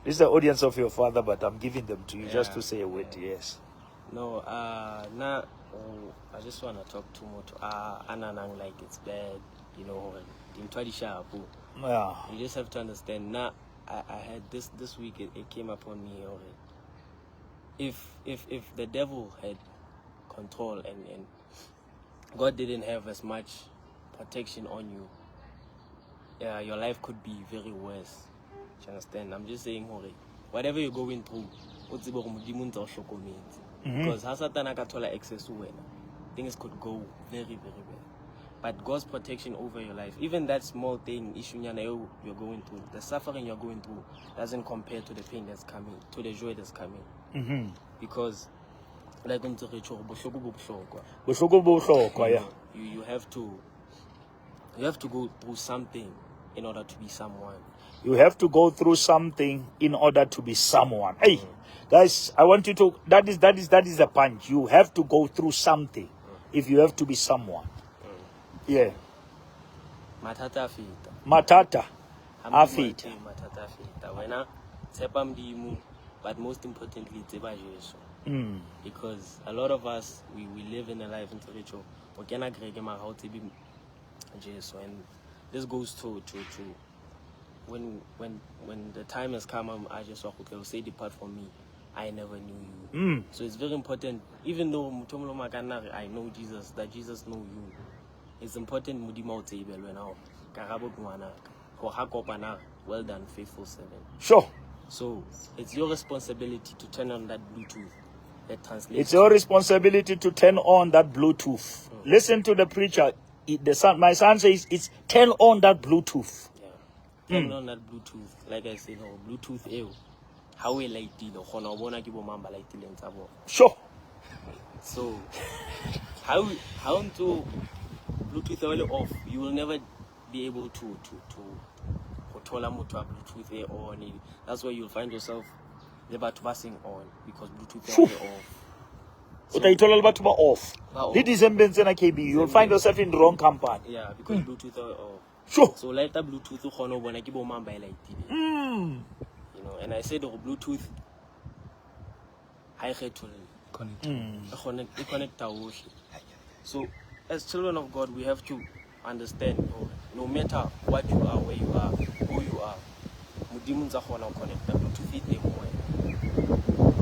this is the audience of your father, but I'm giving them to you just to say a word. Yes. No, I just want to talk too much. Ananang, like it's bad, you know, in Twadisha. Yeah. You just have to understand. Now, I had this week. It came upon me already. If the devil had control and God didn't have as much protection on you, yeah, your life could be very worse. Do you understand? I'm just saying, whatever you're going through, because Hasatana katola access to things could go very, very bad. But God's protection over your life, even that small thing, you're going through, the suffering you're going through, doesn't compare to the pain that's coming, to the joy that's coming. Because, like you have to go through something in order to be someone. You have to go through something in order to be someone. Hey, guys, I want you to. That is the punch. You have to go through something if you have to be someone. Yeah. Matata fita. Matata. Afita. Matata fita. Wena sepam dimu, but most importantly, tseba Jesu. Because a lot of us we live in a life in spiritual. We cannot grege ma how to be Jesu, and this goes to when the time has come, I just walk okay, say depart from me. I never knew you. So it's very important, even though I know Jesus, that Jesus know you. It's important mudima utebel now. Karabo kumana. Well done, faithful servant. Sure. So it's your responsibility to turn on that Bluetooth. That translates. It's your responsibility to turn on that Bluetooth. Listen to the preacher. My son says it's turn on that Bluetooth. Yeah. Turn on that Bluetooth. Like I said, Bluetooth how we light it. Sure. So how to Bluetooth off, you will never be able to control Bluetooth on. That's why you'll find yourself never passing on because Bluetooth is off. Off. You'll find yourself in the wrong company. Yeah, because Bluetooth are off. Sure. So like that Bluetooth you know, and I said Bluetooth I had to connect. So as children of God, we have to understand, no matter what you are, where you are, who you are, mudimunza khona connect Bluetooth it moya.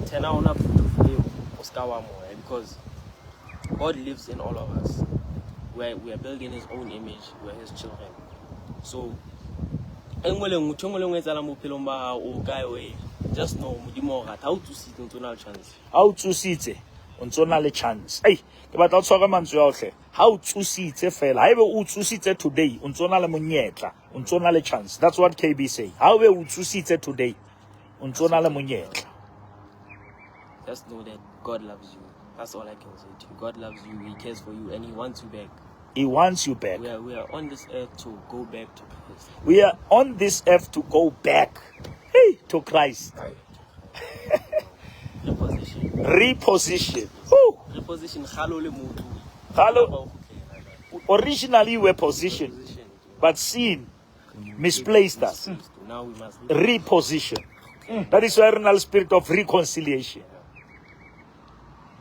Tena ona Bluetooth oskawa moya because God lives in all of us. We are building His own image. We are His children. So, just know how to sit into our chance. How to sit on a chance. Hey, but also how to sit fell. I will to sit today on a munyeta, on a chance. That's what KB say. How will to sit today on a munyeta? Just know that God loves you. That's all I can say to you. God loves you, He cares for you, and He wants you back. He wants you back. We are on this earth to go back to Christ. We are on this earth to go back to Christ. Reposition. Reposition. Hello. Originally we were positioned, but sin misplaced us. Now we must reposition. That is why the spirit of reconciliation.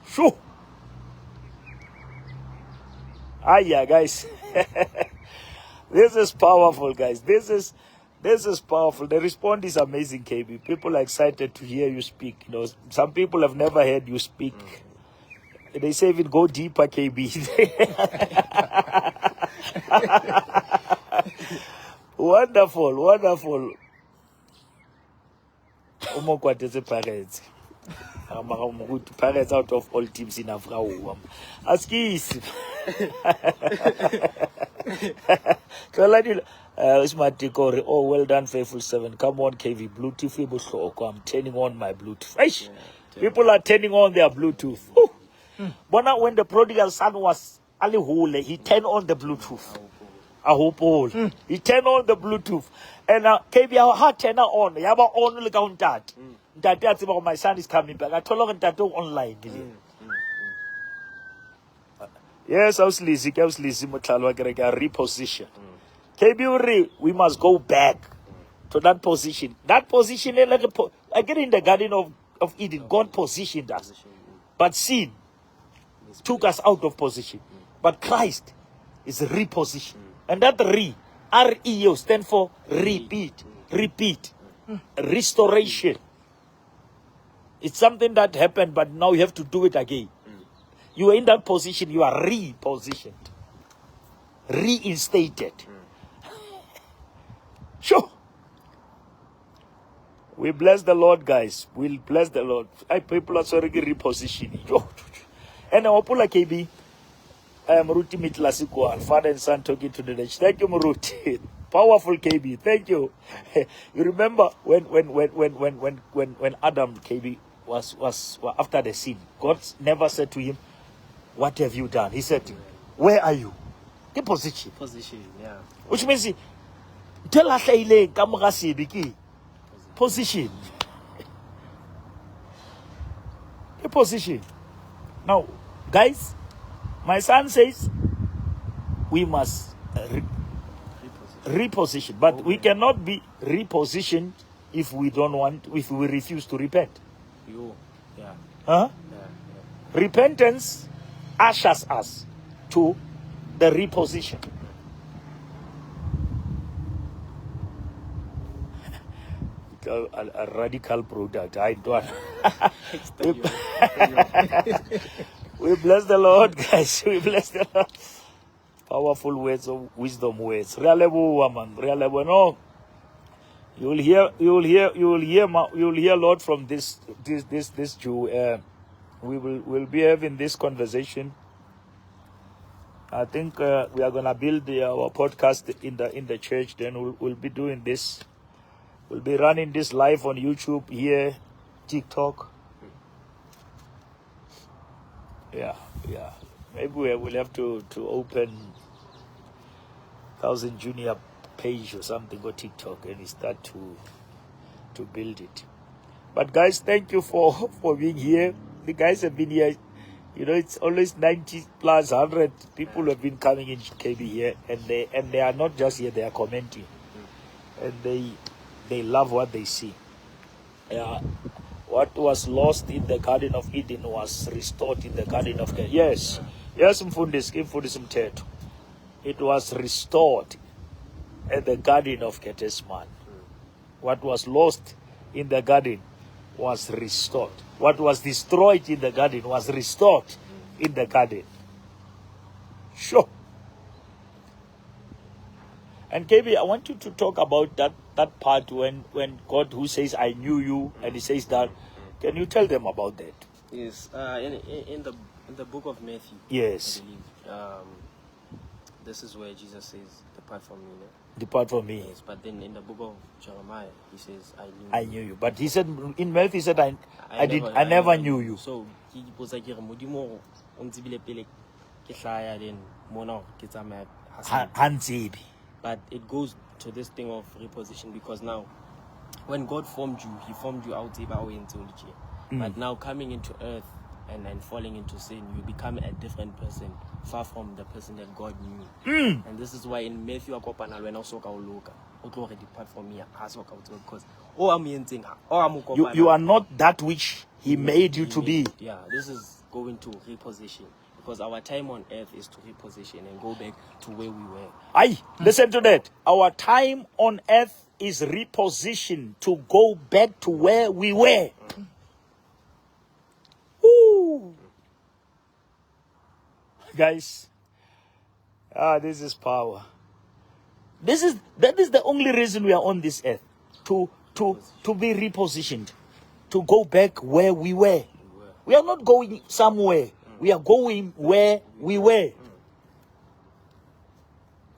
Sure. Yeah, guys. This is powerful, guys. This is powerful. The response is amazing, KB. People are excited to hear you speak. You know, some people have never heard you speak. They say even go deeper, KB. Wonderful, wonderful. Umokwatetse Pirates. Pirates out of all teams in Africa. Askis. Oh, well done, Faithful 7. Come on, KV. Bluetooth. I'm turning on my Bluetooth. Eish. People are turning on their Bluetooth. But when the prodigal son was Ali Hule, he turned on the Bluetooth. I hope all. He turned on the Bluetooth. And KB, our heart turned on. You have on the count that. That's about my son is coming back. I told him that online. Yes, I was lazy. Reposition. KB, we must go back to that position. That position, again in the Garden of Eden, God positioned us. But sin took us out of position. But Christ is repositioned. And that R-E-O, stand for repeat. Repeat. Restoration. It's something that happened, but now you have to do it again. You are in that position, you are repositioned. Reinstated. Sure. We bless the Lord, guys. We'll bless the Lord. People are already repositioning. And I'm Opula KB. I am Muruti Mitlasiko, father and son talking to the church. Thank you, Muruti. Powerful KB. Thank you. You remember when Adam KB was after the sin, God never said to him, "What have you done?" He said, "Where are you?" The position. Position, yeah. Which means tell us position. The position. Now, guys, my son says we must reposition, but we cannot be repositioned if we refuse to repent. Yeah. Huh? Yeah. Repentance ushers us to the reposition. A radical product. I don't. We bless the Lord, guys. We bless the Lord. Powerful words of wisdom words. Reliable woman. Reliable. No. You will hear a lot from this Jew. We'll be having this conversation. I think we are gonna build our podcast in the church. Then we'll be doing this. We'll be running this live on YouTube here, TikTok. Yeah. Maybe we will have to open 1000 Junior page or something or TikTok and start to build it. But guys, thank you for being here. The guys have been here. You know, it's always 90 plus 100 people have been coming in KB here, and they are not just here; they are commenting, and they love what they see. What was lost in the Garden of Eden was restored in the Garden of Eden. Yes, Mfundisi. It was restored at the Garden of Gethsemane. What was lost in the garden was restored. What was destroyed in the garden was restored in the garden. Sure. And KB, I want you to talk about that part when God who says, "I knew you," and he says that. Can you tell them about that? Yes. In the book of Matthew. Yes. I believe, this is where Jesus says, "Depart from me." Depart from me. Yes, but then in the book of Jeremiah, he says, I knew you. But he said in Matthew, he said, I never knew you. So he was like, "Modimo, then mona ke tsamaya ha se." But it goes to this thing of reposition, because now, when God formed you, he formed you out of but now coming into earth and falling into sin, you become a different person, far from the person that God knew. And this is why in Matthew when also depart from me, because you are not that which he made you to be. Yeah, this is going to reposition, because our time on earth is to reposition and go back to where we were. Listen to that. Our time on earth is repositioned to go back to where we were. Ooh. Guys, this is power. That is the only reason we are on this earth, to be repositioned, to go back where we were. We are not going somewhere. We are going where we were.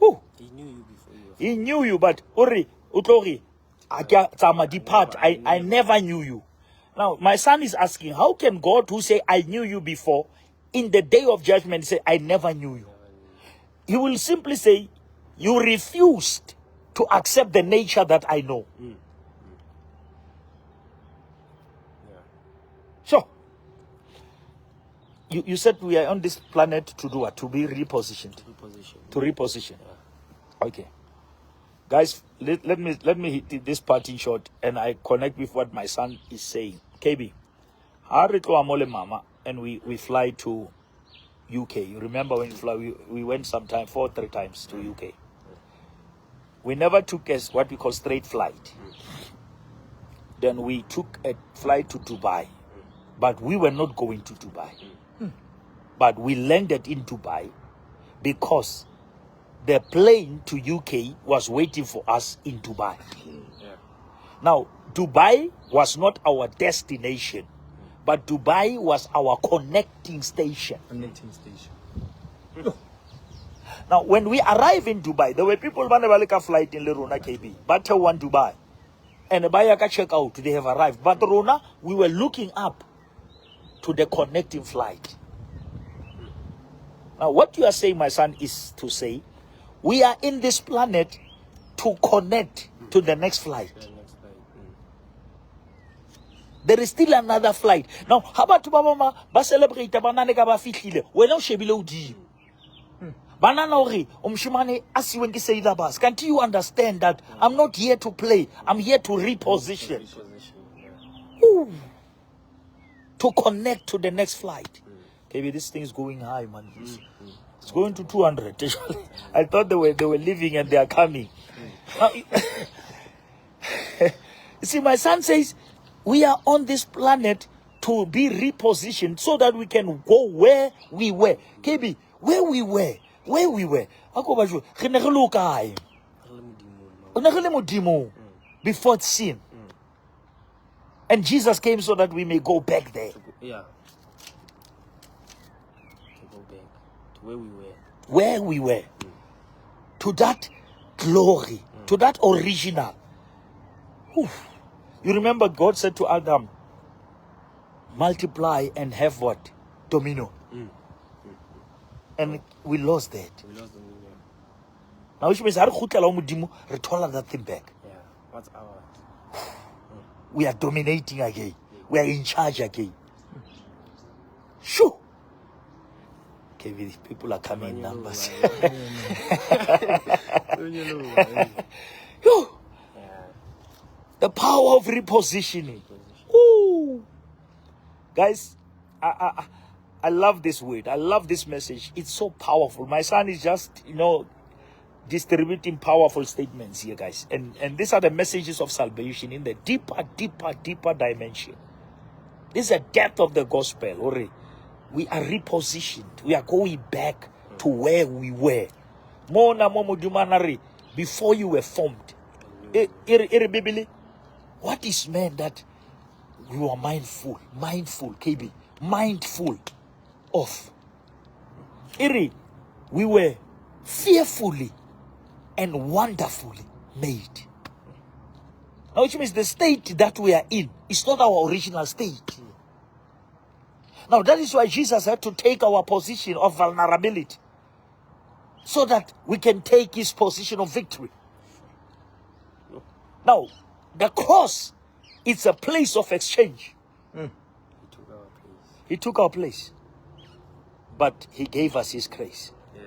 Woo. He knew you before you were. He knew you, but Uri, Utori, depart. I never knew you. Now, my son is asking, how can God, who say, I knew you before, in the day of judgment, say, I never knew you? He will simply say, you refused to accept the nature that I know. So, you said we are on this planet to do what? To be repositioned. To reposition. Yeah. Okay. Guys, let me hit this part in short, and I connect with what my son is saying. KB, mama, and we fly to UK. You remember when we went sometime 4 or 3 times to UK. We never took what we call straight flight. Then we took a flight to Dubai, but we were not going to Dubai. But we landed in Dubai because the plane to UK was waiting for us in Dubai. Now, Dubai was not our destination, but Dubai was our connecting station. Now, when we arrived in Dubai, there were people who flight in Lerona KB, but one Dubai. And Bayaka check out, they have arrived. But Rona, we were looking up to the connecting flight. Now, what you are saying, my son, is to say, we are in this planet to connect to the next flight. There is still another flight. Now, how about mama ba celebrate banana ka ba fihlile? Wena o shebile udimo. Banana ori umshimane asiwe ngiseyila bus. Can't you understand that I'm not here to play. I'm here to reposition. Ooh. To connect to the next flight. Maybe this thing is going high, man. It's going to 200. I thought they were leaving and they are coming. Now, you see, my son says, we are on this planet to be repositioned so that we can go where we were. KB, where we were. Before sin. And Jesus came so that we may go back there. Yeah. To go back to where we were. Where we were. To that glory. To that original. Oof. You remember God said to Adam, multiply and have what? Dominion. And we lost that. We lost dominion. Now which means return that thing back. Yeah. What's ours? We are dominating again. We are in charge again. Shoo! Okay, people are coming in numbers. Yo! The power of repositioning. Ooh. Guys, I love this word. I love this message. It's so powerful. My son is just, distributing powerful statements here, guys. And these are the messages of salvation in the deeper dimension. This is the depth of the gospel. We are repositioned. We are going back to where we were. Before you were formed. What is man that you are mindful, KB, mindful of? We were fearfully and wonderfully made. Now, which means the state that we are in is not our original state. Now, that is why Jesus had to take our position of vulnerability so that we can take his position of victory. Now, the cross, it's a place of exchange. He took our place. But he gave us his grace. Yeah.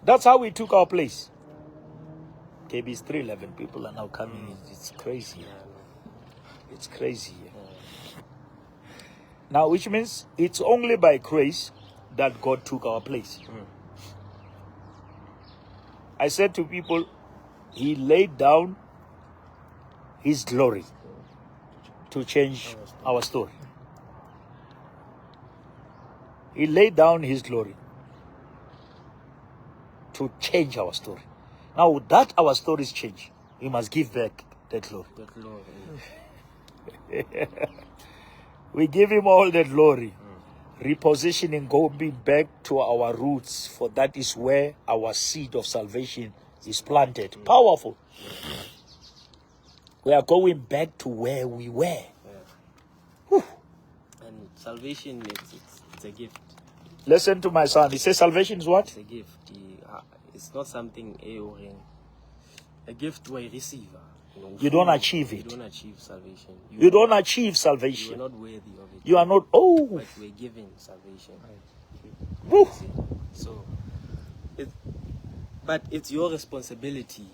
That's how we took our place. KB's 311 people are now coming. It's crazy. It's crazy. Now, which means it's only by grace that God took our place. I said to people, he laid down his glory to change our story. He laid down his glory to change our story. Now that our stories change, we must give back that glory. The glory. We give him all the glory. Repositioning, going back to our roots, for that is where our seed of salvation is planted. Powerful. We are going back to where we were. And salvation, it's a gift. Listen to my son. He says salvation is what? It's a gift. It's not something a gift to a receiver. You don't achieve it. You don't achieve salvation. You don't achieve You are salvation. not worthy of it. You are not. Oh. But we're given salvation. Woo. So, but it's your responsibility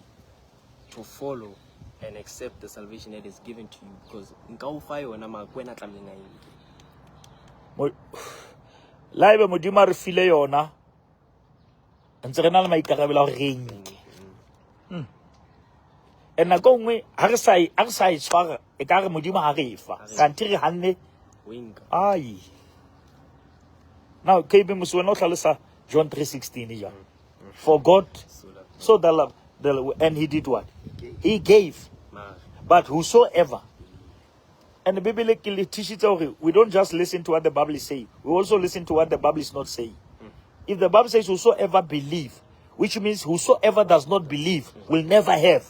to follow and accept the salvation that is given to you, because Laibe modimo re file yona. Ntse re na le maikarabelo a go re nke. And nako nngwe ha re sa e tshwara e ka re modimo ha re fa. Kanti re hanne ai. Now KB Muswena o tlhalosa John 3:16 ja. For God so the love, and he did what? He gave. But whosoever, and the Bible teaches we don't just listen to what the Bible is saying, we also listen to what the Bible is not saying. If the Bible says whosoever believe, which means whosoever does not believe will never have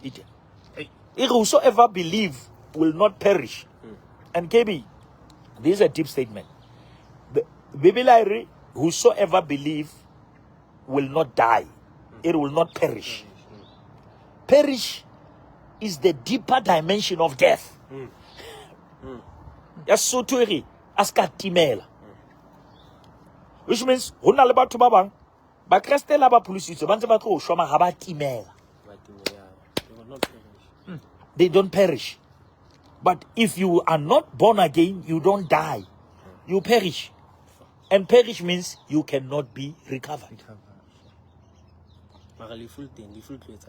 it. If whosoever believe will not perish. And KB, this is a deep statement. The Bible, whosoever believe will not die. It will not perish. Perish is the deeper dimension of death. Which means hona le batho ba bang ba kristela ba phulisitswe ba ntse ba tlo shwa ma ha ba timela. They don't perish. But if you are not born again, you don't die. You perish. And perish means you cannot be recovered.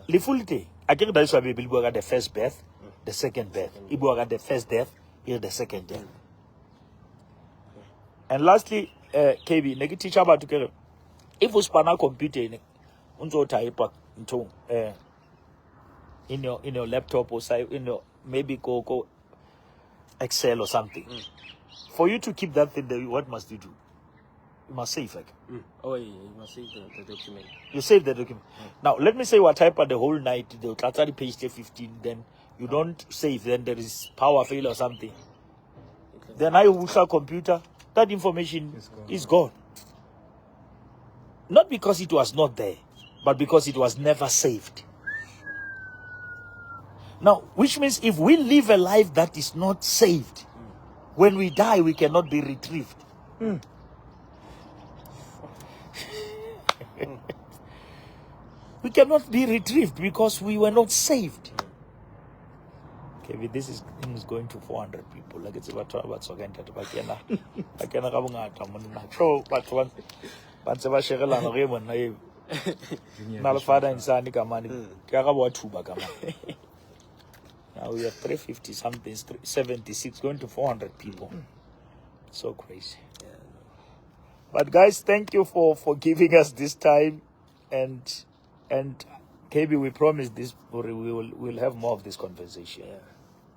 Lifulite. I think that's why we got the first birth, the second birth. If we got the first death, here the second death. And lastly, KB, negi teach about together. If you span a computer unzo type into in your laptop or in your maybe go Excel or something. For you to keep that thing there, what must you do? You must save it. Oh, yeah, you must save the document. You save the document. Now, let me say what type the whole night, the Tlatari page 15, then you don't save, then there is power fail or something. Then I will start computer, that information is gone. Not because it was not there, but because it was never saved. Now, which means if we live a life that is not saved, when we die, we cannot be retrieved. We cannot be retrieved because we were not saved. Okay, this thing is going to 400 people. Like it's about so now we have 350 something, 76, going to 400 people. So crazy. But guys, thank you for giving us this time, and KB, we promise this we'll have more of this conversation. Yeah.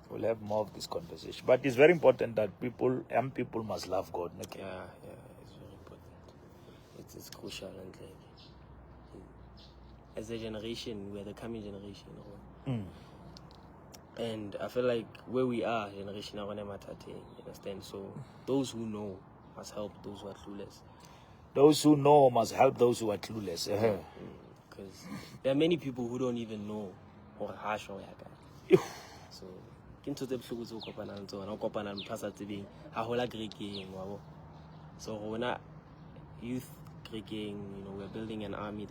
We'll have more of this conversation. But it's very important that young people must love God. Okay? Yeah, it's very important. It's crucial, and like as a generation, we're the coming generation. And I feel like where we are, generation you understand? So those who know must help those who are clueless. Those who know must help those who are clueless. Because there are many people who don't even know or harsh or so into the so when youth Greeking, we're building an army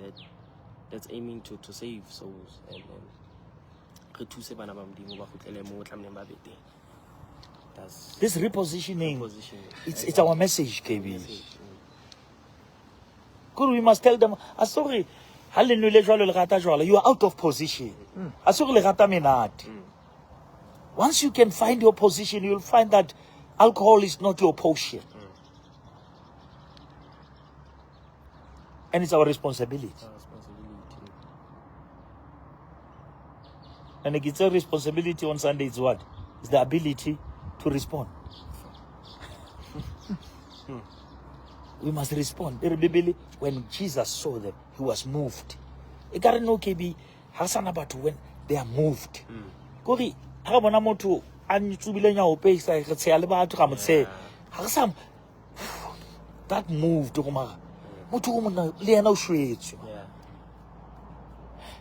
that's aiming to save souls and this repositioning, it's our message, KB. Good, we must tell them, sorry, you are out of position. Once you can find your position, you'll find that alcohol is not your portion. And it's our responsibility. Our responsibility. And it's a responsibility on Sunday is what? It's the ability to respond. We must respond. When Jesus saw them, he was moved. You gotta know, KB, Hassan about when they are moved. Kori, how about Namoto and Tubilenya pay say Aleba to come and say, Hassan, that moved to Omar. Mutu Leano Shreeds. Yeah.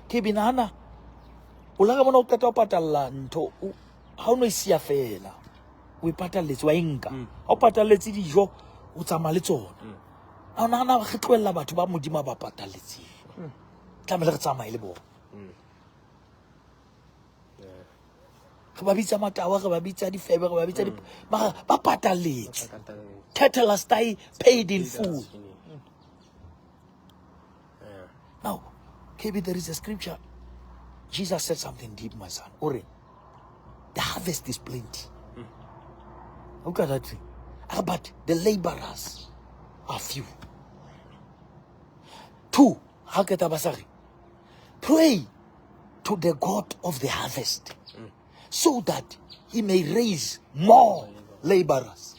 KB Nana, Ulagamano Catopatala, to how no see a fela. We patalets wainga. Or patalets jo. Utamalitso. Anana hitwella batho ba modimo ba pataletse. Tlamela re tsamaile bo. Re ba bitsa matawa, re ba bitsa difebe, re ba bitsa di ba pataletse. Tetelestai paid in full. Now, KB, there is a scripture. Jesus said something deep, my son. Ore, the harvest is plenty. Look at that thing. But the laborers are few. 2, pray to the God of the harvest so that he may raise more laborers.